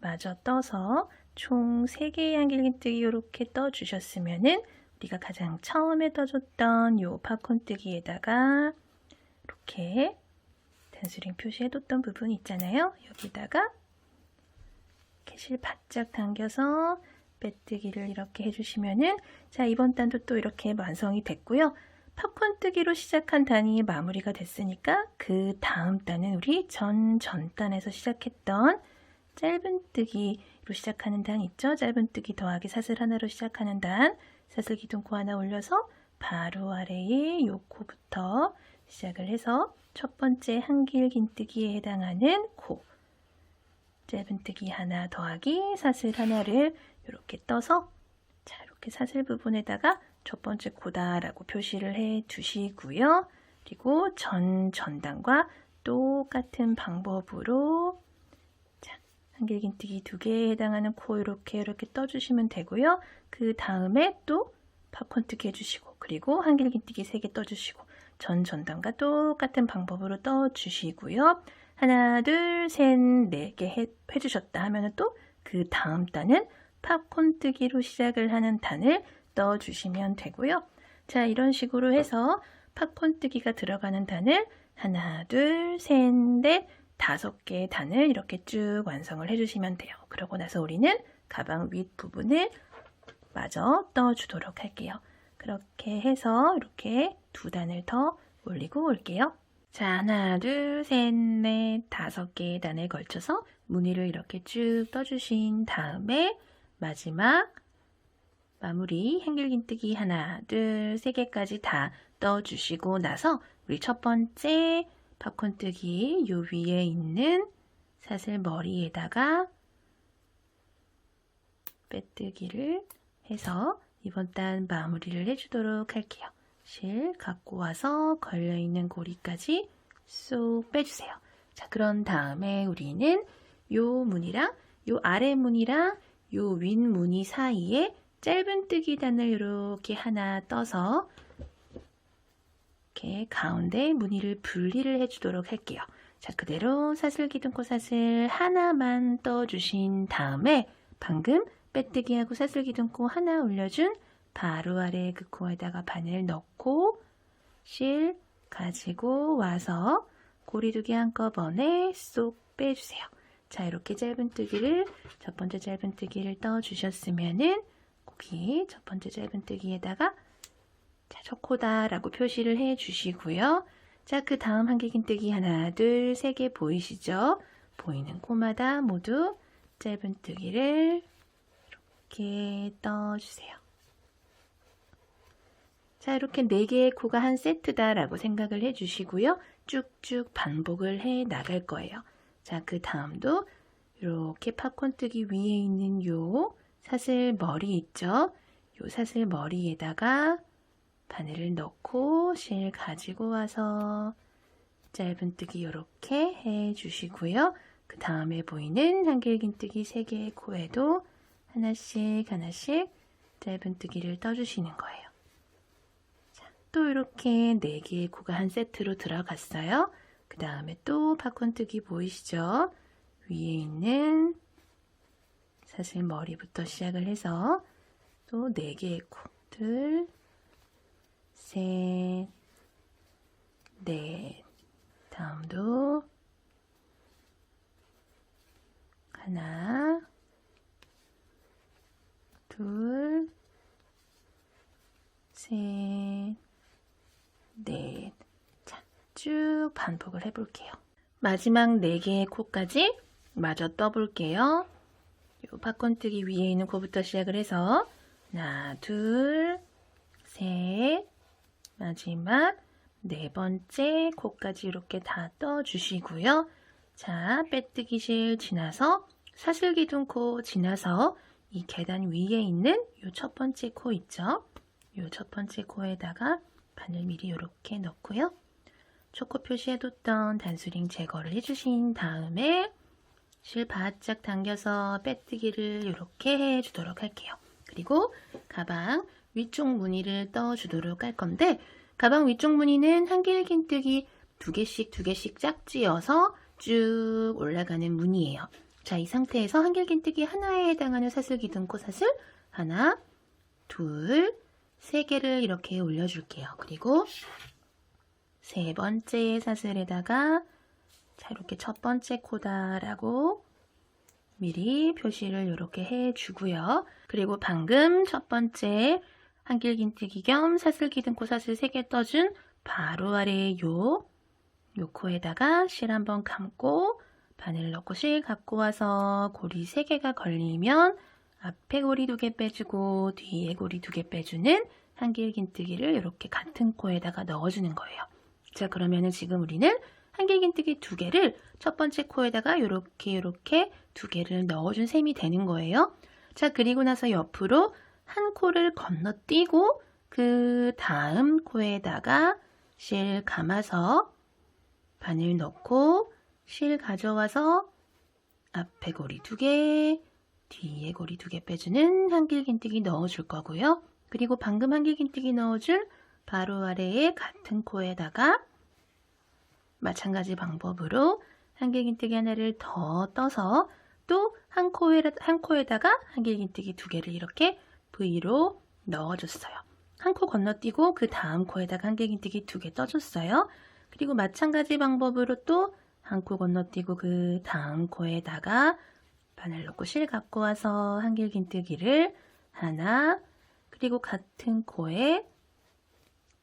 마저 떠서 총 3개의 한길긴뜨기 이렇게 떠주셨으면은 우리가 가장 처음에 떠줬던 요 팝콘뜨기에다가 이렇게 단수링 표시해뒀던 부분 있잖아요. 여기다가 이렇게 실 바짝 당겨서 빼뜨기를 이렇게 해주시면은 자, 이번 단도 또 이렇게 완성이 됐고요. 팝콘뜨기로 시작한 단이 마무리가 됐으니까 그 다음 단은 우리 전단에서 시작했던 짧은뜨기로 시작하는 단 있죠? 짧은뜨기 더하기 사슬 하나로 시작하는 단, 사슬기둥코 하나 올려서 바로 아래에 요 코부터 시작을 해서 첫 번째 한길긴뜨기에 해당하는 코, 짧은뜨기 하나 더하기 사슬 하나를 이렇게 떠서 자, 이렇게 사슬 부분에다가 첫 번째 코다라고 표시를 해 두시고요. 그리고 전단과 똑같은 방법으로 자, 한길긴뜨기 2개에 해당하는 코 이렇게 떠주시면 되고요. 그 다음에 또 팝콘뜨기 해주시고 그리고 한길긴뜨기 3개 떠주시고 전단과 똑같은 방법으로 떠주시고요. 하나, 둘, 셋, 네 개 해주셨다 하면 또 그 다음 단은 팝콘 뜨기로 시작을 하는 단을 넣어주시면 되고요. 자, 이런 식으로 해서 팝콘 뜨기가 들어가는 단을 하나, 둘, 셋, 넷, 5개의 단을 이렇게 쭉 완성을 해주시면 돼요. 그러고 나서 우리는 가방 윗부분을 마저 떠주도록 할게요. 그렇게 해서 이렇게 2단을 더 올리고 올게요. 자, 하나, 둘, 셋, 넷, 5개의 단에 걸쳐서 무늬를 이렇게 쭉 떠주신 다음에 마지막 마무리 한길긴뜨기 하나, 둘, 3개까지 다 떠주시고 나서 우리 첫 번째 팝콘 뜨기 요 위에 있는 사슬 머리에다가 빼뜨기를 해서 이번 단 마무리를 해주도록 할게요. 실 갖고 와서 걸려있는 고리까지 쏙 빼주세요. 자, 그런 다음에 우리는 요 무늬랑 요 아래 무늬랑 요 윗 무늬 사이에 짧은 뜨기 단을 이렇게 하나 떠서 이렇게 가운데 무늬를 분리를 해주도록 할게요. 자, 그대로 사슬 기둥코 사슬 하나만 떠주신 다음에 방금 빼뜨기하고 사슬 기둥코 하나 올려준 바로 아래 그 코에다가 바늘 넣고 실 가지고 와서 고리 2개 한꺼번에 쏙 빼주세요. 자, 이렇게 짧은 뜨기를 첫 번째 짧은 뜨기를 떠주셨으면은 거기 첫 번째 짧은 뜨기에다가 자, 저 코다 라고 표시를 해 주시고요. 자, 그 다음 한길긴뜨기 하나, 둘, 3개 보이시죠? 보이는 코마다 모두 짧은 뜨기를 이렇게 떠주세요. 자, 이렇게 4개의 코가 한 세트다 라고 생각을 해 주시고요. 쭉쭉 반복을 해 나갈 거예요. 자, 그 다음도 이렇게 팝콘 뜨기 위에 있는 요 사슬 머리 있죠? 요 사슬 머리에다가 바늘을 넣고 실 가지고 와서 짧은 뜨기 이렇게 해 주시고요. 그 다음에 보이는 한길긴뜨기 3개의 코에도 하나씩 하나씩 짧은 뜨기를 떠주시는 거예요. 자, 또 이렇게 4개의 코가 한 세트로 들어갔어요. 그 다음에 또 팝콘 뜨기 보이시죠? 위에 있는 사슬 머리부터 시작을 해서 또 4개의 코, 둘, 셋, 넷, 다음도 하나, 둘, 셋, 넷. 자, 쭉 반복을 해볼게요. 마지막 4개의 코까지 마저 떠볼게요. 요 팝콘 뜨기 위에 있는 코부터 시작을 해서 하나, 둘, 셋, 마지막 4번째 코까지 이렇게 다 떠주시고요. 자, 빼뜨기 실 지나서 사슬 기둥 코 지나서 이 계단 위에 있는 요 첫 번째 코 있죠? 요 첫 번째 코에다가 바늘 미리 이렇게 넣고요. 초코 표시해뒀던 단수링 제거를 해주신 다음에 실 바짝 당겨서 빼뜨기를 이렇게 해주도록 할게요. 그리고 가방 위쪽 무늬를 떠주도록 할 건데 가방 위쪽 무늬는 한길긴뜨기 2개씩 짝지어서 쭉 올라가는 무늬예요. 자, 이 상태에서 한길긴뜨기 하나에 해당하는 사슬 기둥코 사슬 하나, 둘, 3개를 이렇게 올려줄게요. 그리고 3번째 사슬에다가 자, 이렇게 첫 번째 코다라고 미리 표시를 이렇게 해주고요. 그리고 방금 첫 번째 한길긴뜨기 겸 사슬 기둥코 사슬 3개 떠준 바로 아래 요 코에다가 실 한번 감고 바늘 넣고 실 갖고 와서 고리 3개가 걸리면 앞에 고리 2개 빼주고 뒤에 고리 2개 빼주는 한길긴뜨기를 이렇게 같은 코에다가 넣어주는 거예요. 자, 그러면은 지금 우리는 한길긴뜨기 2개를 첫 번째 코에다가 이렇게 2개를 넣어준 셈이 되는 거예요. 자, 그리고 나서 옆으로 한 코를 건너뛰고 그 다음 코에다가 실 감아서 바늘 넣고 실 가져와서 앞에 고리 2개, 뒤에 고리 2개 빼주는 한길긴뜨기 넣어줄 거고요. 그리고 방금 한길긴뜨기 넣어줄 바로 아래에 같은 코에다가 마찬가지 방법으로 한길긴뜨기 하나를 더 떠서 또 한 코에다가 한길긴뜨기 두 개를 이렇게 V로 넣어줬어요. 한 코 건너뛰고 그 다음 코에다가 한길긴뜨기 두 개 떠줬어요. 그리고 마찬가지 방법으로 또 한 코 건너뛰고 그 다음 코에다가 바늘 넣고 실 갖고 와서 한길긴뜨기를 하나, 그리고 같은 코에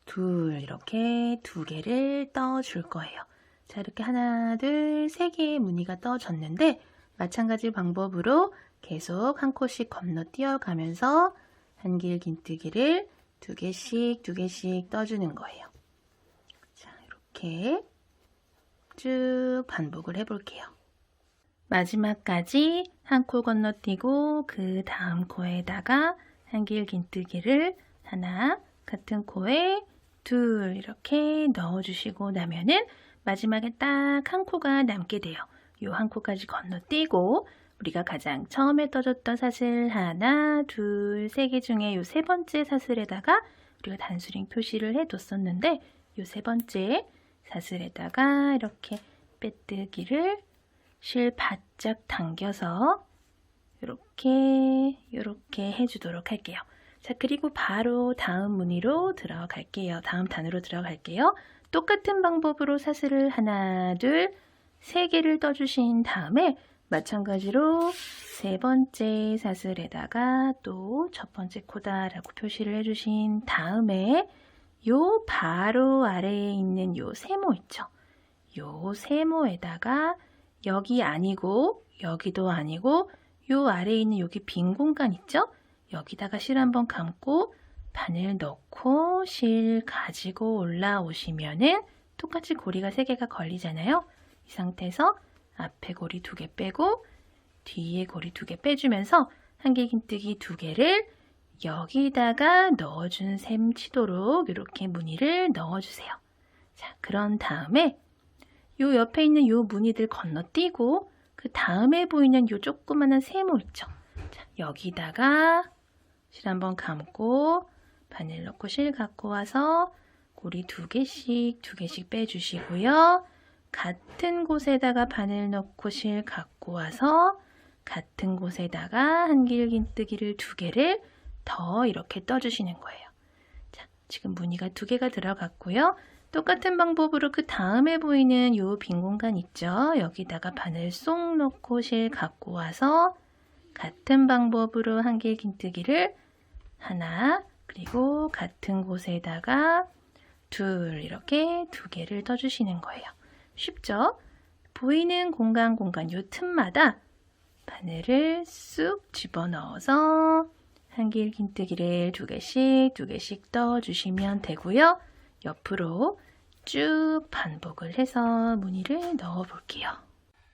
둘, 이렇게 두 개를 떠줄 거예요. 자, 이렇게 하나, 둘, 세 개의 무늬가 떠졌는데 마찬가지 방법으로 계속 한 코씩 건너뛰어 가면서 한길긴뜨기를 두 개씩 떠주는 거예요. 자, 이렇게 쭉 반복을 해볼게요. 마지막까지 한 코 건너뛰고 그 다음 코에다가 한길긴뜨기를 하나, 같은 코에 둘 이렇게 넣어주시고 나면은 마지막에 딱 한 코가 남게 돼요. 요 한 코까지 건너뛰고 우리가 가장 처음에 떠줬던 사슬 하나, 둘, 세 개 중에 요 세 번째 사슬에다가 우리가 단수링 표시를 해뒀었는데 요 세 번째 사슬에다가 이렇게 빼뜨기를 실 바짝 당겨서 이렇게 해주도록 할게요. 자, 그리고 바로 다음 무늬로 들어갈게요. 다음 단으로 들어갈게요. 똑같은 방법으로 사슬을 하나, 둘, 세 개를 떠주신 다음에 마찬가지로 세 번째 사슬에다가 또 첫 번째 코다라고 표시를 해주신 다음에 요 바로 아래에 있는 요 세모 있죠? 요 세모에다가 여기 아니고 여기도 아니고 요 아래에 있는 여기 빈 공간 있죠? 여기다가 실 한번 감고 바늘 넣고 실 가지고 올라오시면은 똑같이 고리가 3개가 걸리잖아요. 이 상태에서 앞에 고리 2개 빼고 뒤에 고리 2개 빼주면서 한길긴뜨기 2개를 여기다가 넣어준 셈 치도록 이렇게 무늬를 넣어주세요. 자, 그런 다음에 요 옆에 있는 요 무늬들 건너뛰고 그 다음에 보이는 요 조그만한 세모 있죠? 자, 여기다가 실 한번 감고 바늘 넣고 실 갖고 와서 고리 2개씩 빼주시고요. 같은 곳에다가 바늘 넣고 실 갖고 와서 같은 곳에다가 한길긴뜨기를 2개를 더 이렇게 떠주시는 거예요. 자, 지금 무늬가 2개가 들어갔고요. 똑같은 방법으로 그 다음에 보이는 요 빈 공간 있죠? 여기다가 바늘 쏙 넣고 실 갖고 와서 같은 방법으로 한길긴뜨기를 하나, 그리고 같은 곳에다가 둘, 이렇게 2개를 떠주시는 거예요. 쉽죠? 보이는 공간 요 틈마다 바늘을 쑥 집어넣어서 한길긴뜨기를 2개씩 떠주시면 되고요. 옆으로 쭉 반복을 해서 무늬를 넣어 볼게요.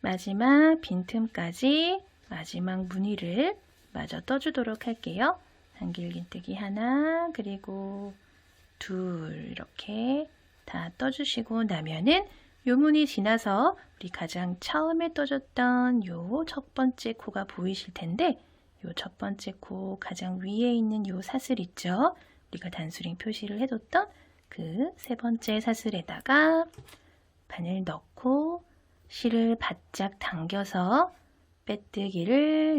마지막 빈틈까지 마지막 무늬를 마저 떠주도록 할게요. 한길긴뜨기 하나, 그리고 둘 이렇게 다 떠주시고 나면은 요 무늬 지나서 우리 가장 처음에 떠줬던 요 첫 번째 코가 보이실 텐데 요 첫 번째 코 가장 위에 있는 요 사슬 있죠? 우리가 단수링 표시를 해뒀던 그 세 번째 사슬에다가 바늘 넣고 실을 바짝 당겨서 빼뜨기를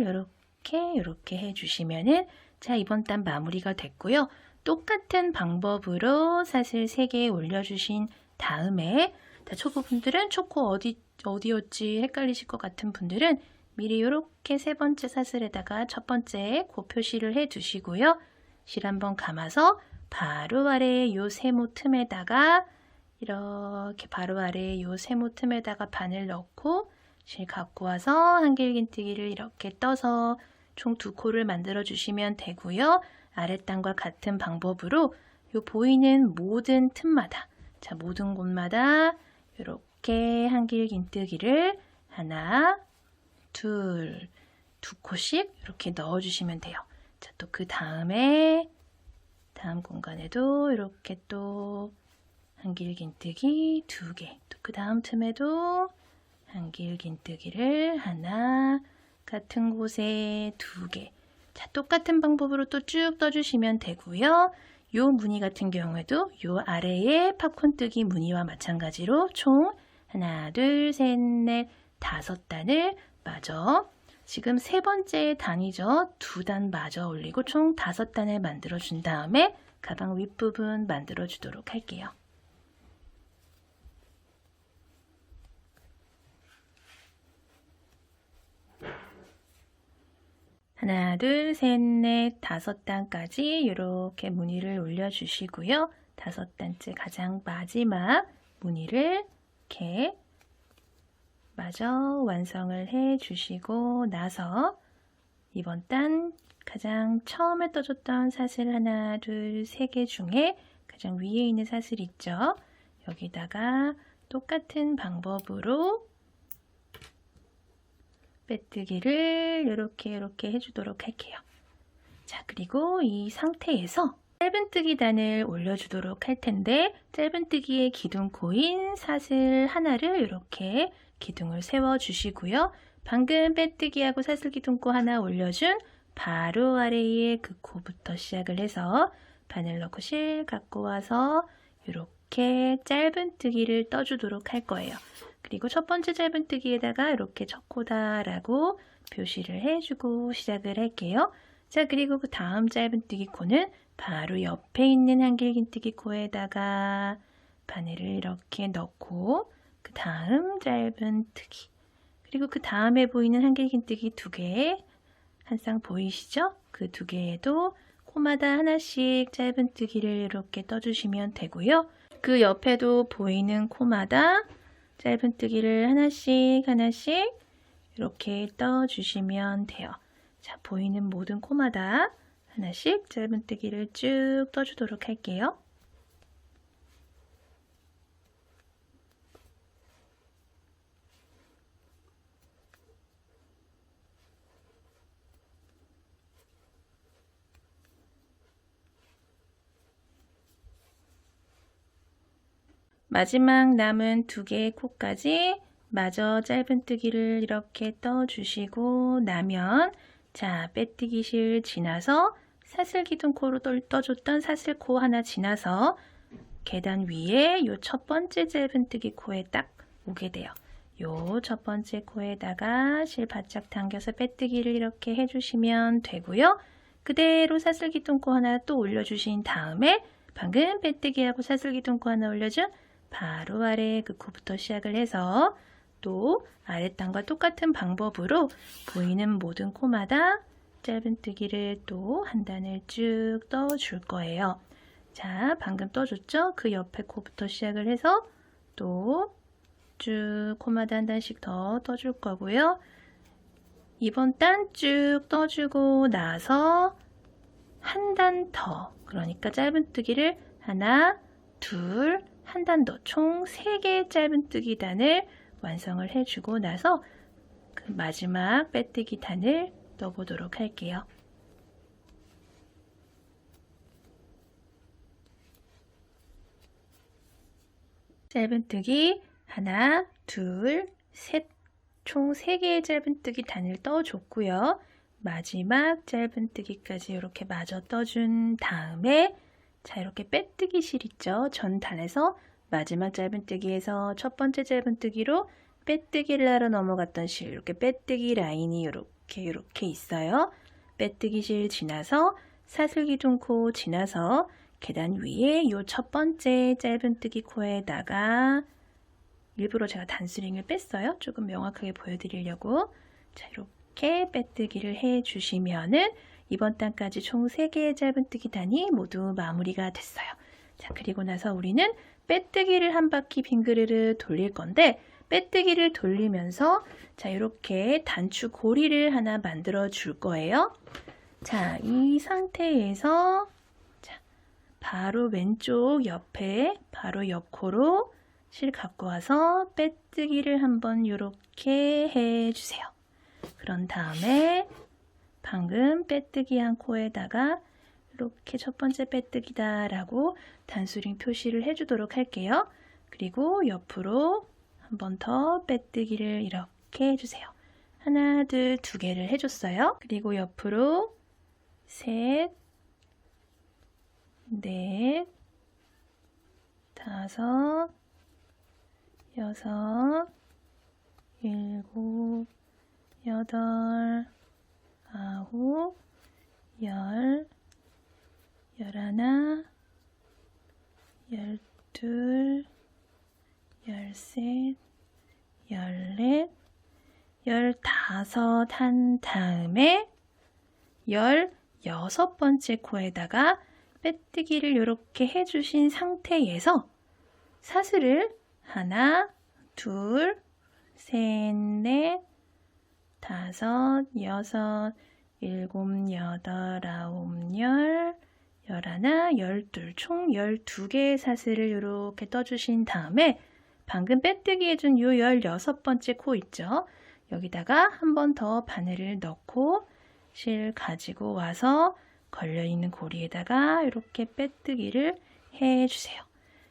이렇게 해주시면은 자, 이번 단 마무리가 됐고요. 똑같은 방법으로 사슬 3개 올려주신 다음에 초보분들은 초코 어디였지 헷갈리실 것 같은 분들은 미리 이렇게 세 번째 사슬에다가 첫 번째 코 표시를 해두시고요. 실 한번 감아서 바로 아래에 요 세모 틈에다가 이렇게 바로 아래에 요 세모 틈에다가 바늘 넣고 실 갖고 와서 한길긴뜨기를 이렇게 떠서 총 2코를 만들어 주시면 되고요. 아랫단과 같은 방법으로 요 보이는 모든 틈마다 자, 모든 곳마다 이렇게 한길긴뜨기를 하나, 둘, 2코씩 이렇게 넣어 주시면 돼요. 자, 또 그 다음에 다음 공간에도 이렇게 또 한길긴뜨기 2개, 또 그 다음 틈에도 한길긴뜨기를 하나, 같은 곳에 2개. 자, 똑같은 방법으로 또 쭉 떠주시면 되고요. 요 무늬 같은 경우에도 요 아래에 팝콘뜨기 무늬와 마찬가지로 총 하나, 둘, 셋, 넷, 5단을 마저 지금 세 번째 단이죠. 2단 마저 올리고 총 5단을 만들어 준 다음에 가방 윗부분 만들어 주도록 할게요. 하나, 둘, 셋, 넷, 5단까지 이렇게 무늬를 올려주시고요. 5단째 가장 마지막 무늬를 이렇게 마저 완성을 해주시고 나서 이번 단 가장 처음에 떠줬던 사슬 하나, 둘, 3개 중에 가장 위에 있는 사슬 있죠? 여기다가 똑같은 방법으로 빼뜨기를 이렇게 해주도록 할게요. 자, 그리고 이 상태에서 짧은뜨기 단을 올려주도록 할 텐데 짧은뜨기의 기둥코인 사슬 하나를 이렇게 기둥을 세워주시고요. 방금 빼뜨기하고 사슬 기둥코 하나 올려준 바로 아래에 그 코부터 시작을 해서 바늘 넣고 실 갖고 와서 이렇게 짧은뜨기를 떠주도록 할 거예요. 그리고 첫 번째 짧은뜨기에다가 이렇게 첫 코다라고 표시를 해주고 시작을 할게요. 자, 그리고 그 다음 짧은뜨기 코는 바로 옆에 있는 한길긴뜨기 코에다가 바늘을 이렇게 넣고 그 다음 짧은뜨기 그리고 그 다음에 보이는 한길긴뜨기 2개 한 쌍 보이시죠? 그 2개에도 코마다 하나씩 짧은뜨기를 이렇게 떠주시면 되고요. 그 옆에도 보이는 코마다 짧은뜨기를 하나씩 이렇게 떠주시면 돼요. 자, 보이는 모든 코마다 하나씩 짧은뜨기를 쭉 떠주도록 할게요. 마지막 남은 2개의 코까지 마저 짧은뜨기를 이렇게 떠주시고 나면 자, 빼뜨기 실 지나서 사슬 기둥코로 떠줬던 사슬코 하나 지나서 계단 위에 요 첫 번째 짧은뜨기 코에 딱 오게 돼요. 요 첫 번째 코에다가 실 바짝 당겨서 빼뜨기를 이렇게 해주시면 되고요. 그대로 사슬 기둥코 하나 또 올려주신 다음에 방금 빼뜨기하고 사슬 기둥코 하나 올려준 바로 아래 그 코부터 시작을 해서 또 아랫단과 똑같은 방법으로 보이는 모든 코마다 짧은뜨기를 또 한 단을 쭉 떠줄 거예요. 자, 방금 떠줬죠? 그 옆에 코부터 시작을 해서 또 쭉 코마다 한 단씩 더 떠줄 거고요. 이번 단 쭉 떠주고 나서 한 단 더, 그러니까 짧은뜨기를 하나, 둘, 한 단 더, 총 3개의 짧은뜨기 단을 완성을 해주고 나서 그 마지막 빼뜨기 단을 떠보도록 할게요. 짧은뜨기 하나, 둘, 셋, 총 3개의 짧은뜨기 단을 떠줬고요. 마지막 짧은뜨기까지 이렇게 마저 떠준 다음에 자, 이렇게 빼뜨기 실 있죠? 전 단에서 마지막 짧은뜨기에서 첫 번째 짧은뜨기로 빼뜨기를 하러 넘어갔던 실, 이렇게 빼뜨기 라인이 이렇게 있어요. 빼뜨기 실 지나서 사슬기둥코 지나서 계단 위에 요 첫 번째 짧은뜨기 코에다가 일부러 제가 단스링을 뺐어요. 조금 명확하게 보여드리려고. 자, 이렇게 빼뜨기를 해주시면은 이번 단까지 총 3개의 짧은뜨기 단이 모두 마무리가 됐어요. 자, 그리고 나서 우리는 빼뜨기를 한 바퀴 빙그르르 돌릴 건데 빼뜨기를 돌리면서 자, 이렇게 단추 고리를 하나 만들어 줄 거예요. 자, 이 상태에서 자, 바로 왼쪽 옆에 바로 옆코로 실 갖고 와서 빼뜨기를 한번 이렇게 해주세요. 그런 다음에 방금 빼뜨기 한 코에다가 이렇게 첫 번째 빼뜨기다 라고 단수링 표시를 해주도록 할게요. 그리고 옆으로 한 번 더 빼뜨기를 이렇게 해주세요. 하나, 둘, 2개를 해줬어요. 그리고 옆으로 셋, 넷, 다섯, 여섯, 일곱, 여덟, 아홉, 열, 열하나, 열둘, 열셋, 열넷, 열다섯 한 다음에 16번째 코에다가 빼뜨기를 이렇게 해주신 상태에서 사슬을 하나, 둘, 셋, 넷, 다섯, 여섯, 일곱, 여덟, 아홉, 열, 열하나, 열둘, 총 12개의 사슬을 이렇게 떠주신 다음에 방금 빼뜨기 해준 요 16번째 코 있죠? 여기다가 한 번 더 바늘을 넣고 실 가지고 와서 걸려있는 고리에다가 이렇게 빼뜨기를 해주세요.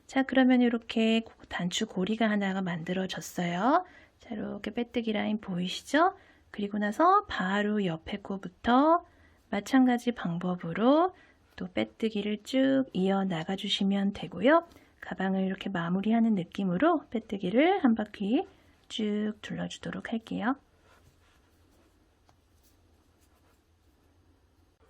자, 그러면 이렇게 단추 고리가 하나가 만들어졌어요. 자, 이렇게 빼뜨기 라인 보이시죠? 그리고 나서 바로 옆에 코부터 마찬가지 방법으로 또 빼뜨기를 쭉 이어 나가 주시면 되고요. 가방을 이렇게 마무리하는 느낌으로 빼뜨기를 한 바퀴 쭉 둘러주도록 할게요.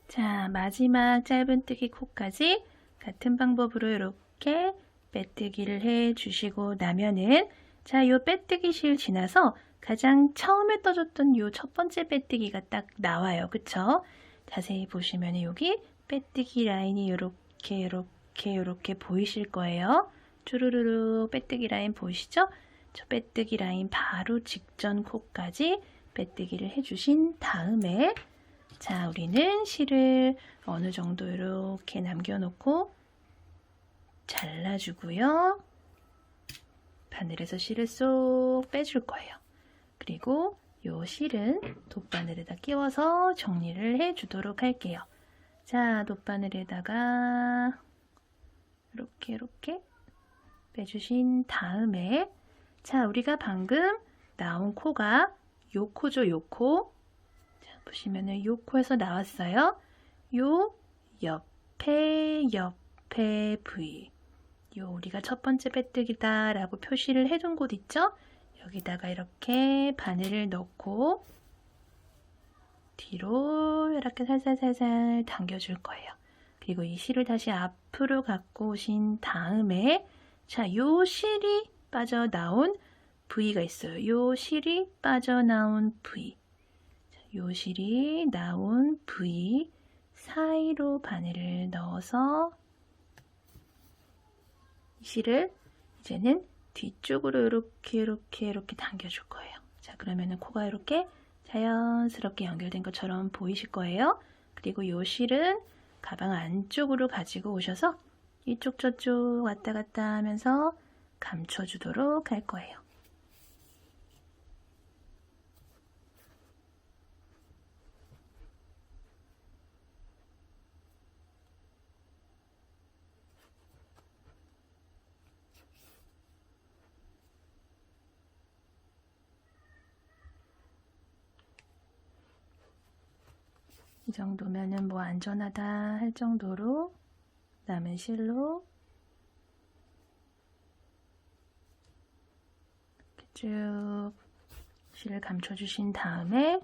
자, 마지막 짧은뜨기 코까지 같은 방법으로 이렇게 빼뜨기를 해주시고 나면은 자, 요 빼뜨기 실 지나서 가장 처음에 떠줬던 요 첫 번째 빼뜨기가 딱 나와요. 그쵸? 자세히 보시면 여기 빼뜨기 라인이 이렇게 보이실 거예요. 쭈루루루 빼뜨기 라인 보이시죠? 저 빼뜨기 라인 바로 직전 코까지 빼뜨기를 해주신 다음에 자, 우리는 실을 어느 정도 이렇게 남겨놓고 잘라주고요. 바늘에서 실을 쏙 빼줄 거예요. 그리고 요 실은 돗바늘에다 끼워서 정리를 해주도록 할게요. 자, 돗바늘에다가 이렇게 빼주신 다음에 자, 우리가 방금 나온 코가 요 코죠, 요 코. 자, 보시면은 요 코에서 나왔어요. 요 옆에 부위. 요 우리가 첫 번째 빼뜨기다 라고 표시를 해둔 곳 있죠? 여기다가 이렇게 바늘을 넣고 뒤로 이렇게 살살살살 당겨줄 거예요. 그리고 이 실을 다시 앞으로 갖고 오신 다음에 자, 요 실이 빠져나온 부위가 있어요. 요 실이 빠져나온 부위. 자, 요 실이 나온 부위 사이로 바늘을 넣어서 이 실을 이제는 뒤쪽으로 이렇게 당겨줄 거예요. 자, 그러면은 코가 이렇게 자연스럽게 연결된 것처럼 보이실 거예요. 그리고 요 실은 가방 안쪽으로 가지고 오셔서 이쪽 저쪽 왔다 갔다 하면서 감춰주도록 할 거예요. 이 정도면은 뭐 안전하다 할 정도로 남은 실로 이렇게 쭉 실을 감춰주신 다음에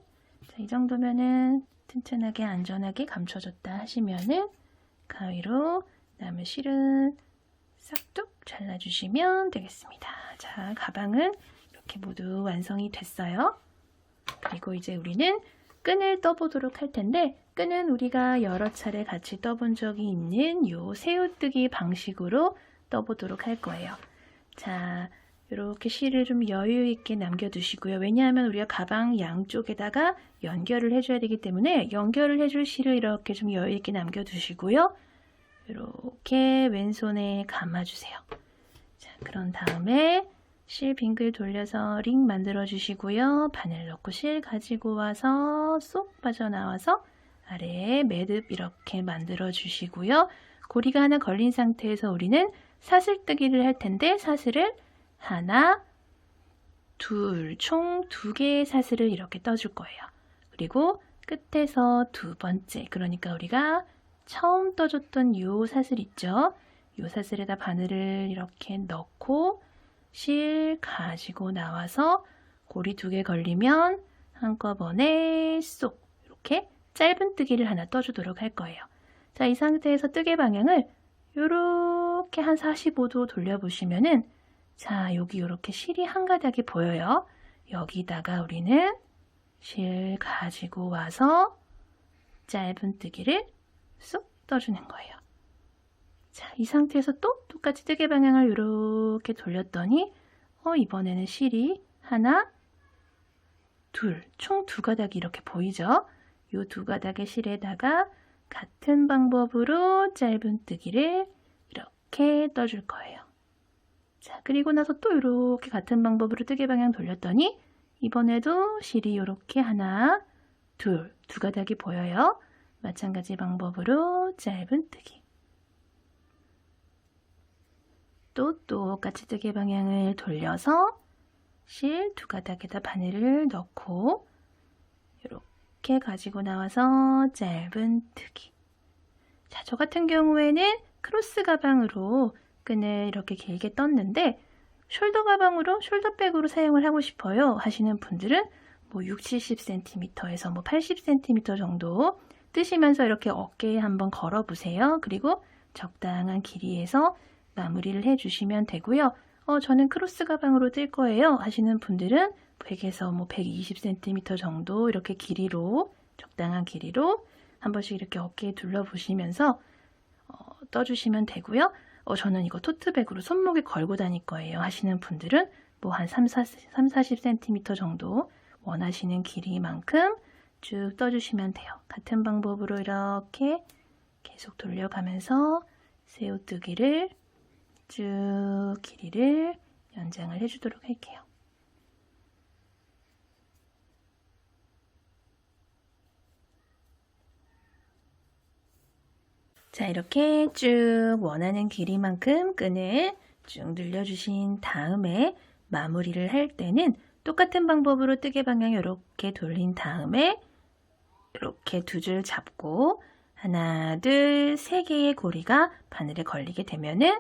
자, 이 정도면은 튼튼하게 안전하게 감춰졌다 하시면은 가위로 남은 실은 싹둑 잘라주시면 되겠습니다. 자, 가방은 이렇게 모두 완성이 됐어요. 그리고 이제 우리는 끈을 떠보도록 할 텐데 끈은 우리가 여러 차례 같이 떠본 적이 있는 요 새우뜨기 방식으로 떠보도록 할 거예요. 자, 이렇게 실을 좀 여유 있게 남겨두시고요. 왜냐하면 우리가 가방 양쪽에다가 연결을 해줘야 되기 때문에 연결을 해줄 실을 이렇게 좀 여유 있게 남겨두시고요. 이렇게 왼손에 감아주세요. 자, 그런 다음에 실 빙글 돌려서 링 만들어 주시고요. 바늘 넣고 실 가지고 와서 쏙 빠져나와서 아래에 매듭 이렇게 만들어 주시고요. 고리가 하나 걸린 상태에서 우리는 사슬뜨기를 할 텐데 사슬을 하나, 둘, 총 2개의 사슬을 이렇게 떠줄 거예요. 그리고 끝에서 두 번째, 그러니까 우리가 처음 떠줬던 요 사슬 있죠? 요 사슬에다 바늘을 이렇게 넣고 실 가지고 나와서 고리 2개 걸리면 한꺼번에 쏙 이렇게 짧은뜨기를 하나 떠주도록 할 거예요. 자, 이 상태에서 뜨개 방향을 요렇게 한 45도 돌려보시면은 자, 여기 이렇게 실이 한 가닥이 보여요. 여기다가 우리는 실 가지고 와서 짧은뜨기를 쏙 떠주는 거예요. 자, 이 상태에서 또 똑같이 뜨개 방향을 이렇게 돌렸더니 이번에는 실이 하나, 둘, 총 2가닥이 이렇게 보이죠? 이 2가닥의 실에다가 같은 방법으로 짧은뜨기를 이렇게 떠줄 거예요. 자, 그리고 나서 또 이렇게 같은 방법으로 뜨개 방향 돌렸더니 이번에도 실이 이렇게 하나, 둘, 2가닥이 보여요. 마찬가지 방법으로 짧은뜨기. 또 똑같이 뜨개 방향을 돌려서 실 2가닥에다 바늘을 넣고 이렇게 가지고 나와서 짧은뜨기. 자, 저 같은 경우에는 크로스 가방으로 끈을 이렇게 길게 떴는데 숄더 가방으로 숄더백으로 사용을 하고 싶어요 하시는 분들은 뭐 60-70cm에서 뭐 80cm 정도 뜨시면서 이렇게 어깨에 한번 걸어 보세요. 그리고 적당한 길이에서 마무리를 해주시면 되고요. 저는 크로스 가방으로 뜰 거예요 하시는 분들은 100에서 뭐 120cm 정도 이렇게 길이로 적당한 길이로 한 번씩 이렇게 어깨에 둘러보시면서 떠주시면 되고요. 저는 이거 토트백으로 손목에 걸고 다닐 거예요 하시는 분들은 뭐 한 30-40cm 정도 원하시는 길이만큼 쭉 떠주시면 돼요. 같은 방법으로 이렇게 계속 돌려가면서 새우뜨기를 쭉 길이를 연장을 해주도록 할게요. 자, 이렇게 쭉 원하는 길이만큼 끈을 쭉 늘려주신 다음에 마무리를 할 때는 똑같은 방법으로 뜨개 방향 이렇게 돌린 다음에 이렇게 2줄 잡고 하나, 둘, 3개의 고리가 바늘에 걸리게 되면은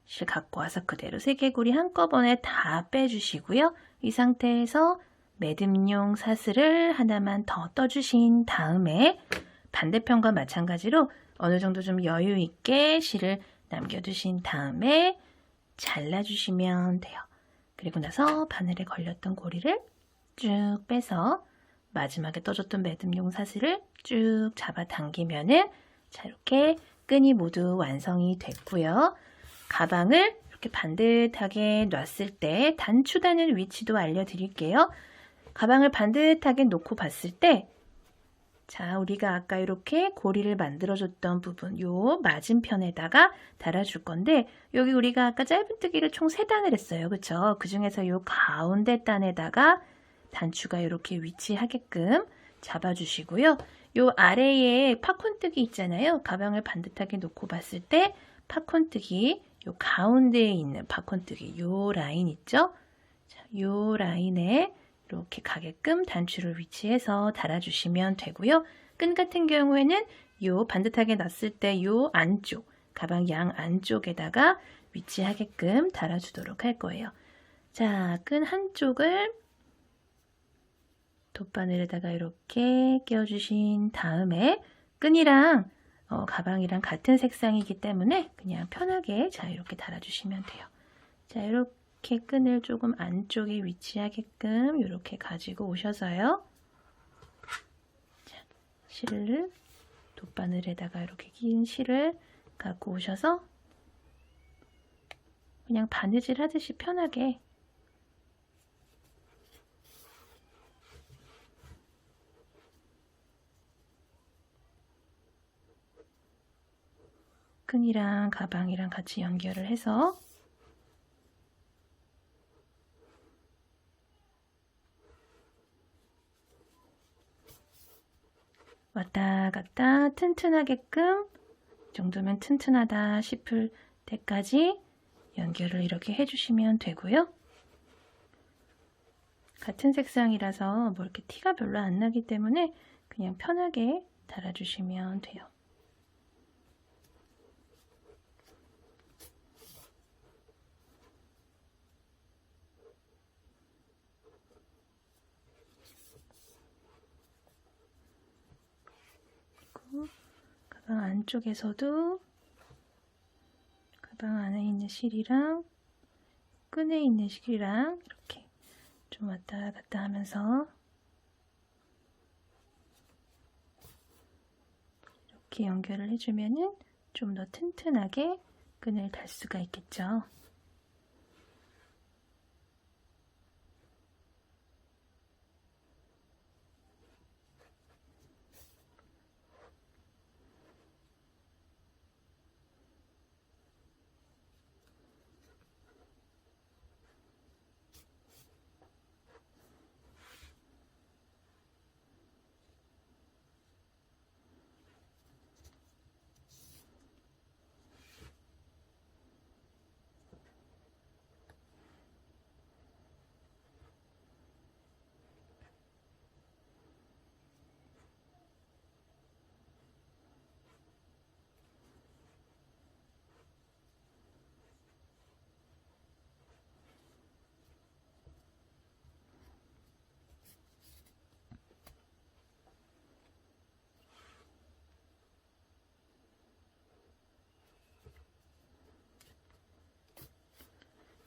실 갖고 와서 그대로 3개의 고리 한꺼번에 다 빼주시고요. 이 상태에서 매듭용 사슬을 하나만 더 떠주신 다음에 반대편과 마찬가지로 어느 정도 좀 여유 있게 실을 남겨두신 다음에 잘라주시면 돼요. 그리고 나서 바늘에 걸렸던 고리를 쭉 빼서 마지막에 떠줬던 매듭용 사슬을 쭉 잡아당기면은 자, 이렇게 끈이 모두 완성이 됐고요. 가방을 이렇게 반듯하게 놨을 때 단추다는 위치도 알려드릴게요. 가방을 반듯하게 놓고 봤을 때 자, 우리가 아까 이렇게 고리를 만들어줬던 부분, 요 맞은편에다가 달아줄 건데, 여기 우리가 아까 짧은뜨기를 총 3단을 했어요. 그쵸? 그 중에서 요 가운데 단에다가 단추가 이렇게 위치하게끔 잡아주시고요. 요 아래에 팝콘뜨기 있잖아요. 가방을 반듯하게 놓고 봤을 때 팝콘뜨기, 요 가운데에 있는 팝콘뜨기, 요 라인 있죠? 자, 요 라인에 이렇게 가게끔 단추를 위치해서 달아주시면 되고요. 끈 같은 경우에는 요 반듯하게 놨을 때 요 안쪽, 가방 양 안쪽에다가 위치하게끔 달아주도록 할 거예요. 자, 끈 한쪽을 돗바늘에다가 이렇게 끼워주신 다음에 끈이랑 가방이랑 같은 색상이기 때문에 그냥 편하게 자 이렇게 달아주시면 돼요. 자, 이렇게 끈을 조금 안쪽에 위치하게끔 이렇게 가지고 오셔서요. 자, 실을 돗바늘에다가 이렇게 긴 실을 갖고 오셔서 그냥 바느질 하듯이 편하게 끈이랑 가방이랑 같이 연결을 해서 왔다 갔다 튼튼하게끔 이 정도면 튼튼하다 싶을 때까지 연결을 이렇게 해주시면 되고요. 같은 색상이라서 뭐 이렇게 티가 별로 안 나기 때문에 그냥 편하게 달아주시면 돼요. 안쪽에서도 가방 안에 있는 실이랑 끈에 있는 실이랑 이렇게 좀 왔다 갔다 하면서 이렇게 연결을 해주면은 좀 더 튼튼하게 끈을 달 수가 있겠죠.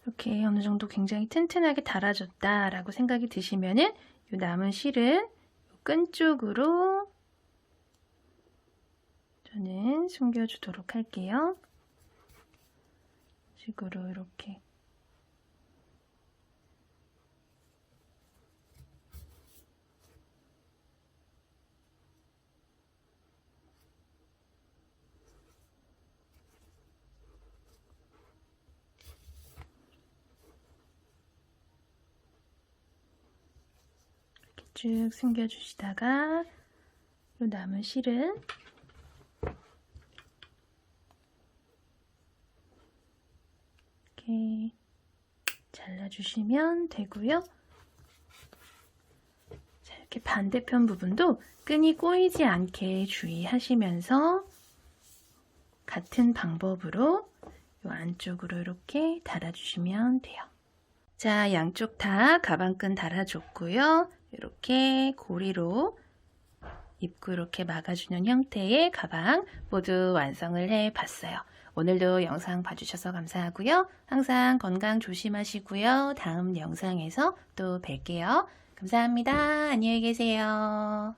이렇게 어느 정도 굉장히 튼튼하게 달아줬다라고 생각이 드시면은 이 남은 실은 끈 쪽으로 저는 숨겨주도록 할게요. 식으로 이렇게 쭉 숨겨주시다가 이 남은 실은 이렇게 잘라주시면 되고요. 자, 이렇게 반대편 부분도 끈이 꼬이지 않게 주의하시면서 같은 방법으로 이 안쪽으로 이렇게 달아주시면 돼요. 자, 양쪽 다 가방끈 달아줬고요. 이렇게 고리로 입구 이렇게 막아주는 형태의 가방 모두 완성을 해봤어요. 오늘도 영상 봐주셔서 감사하고요. 항상 건강 조심하시고요. 다음 영상에서 또 뵐게요. 감사합니다. 안녕히 계세요.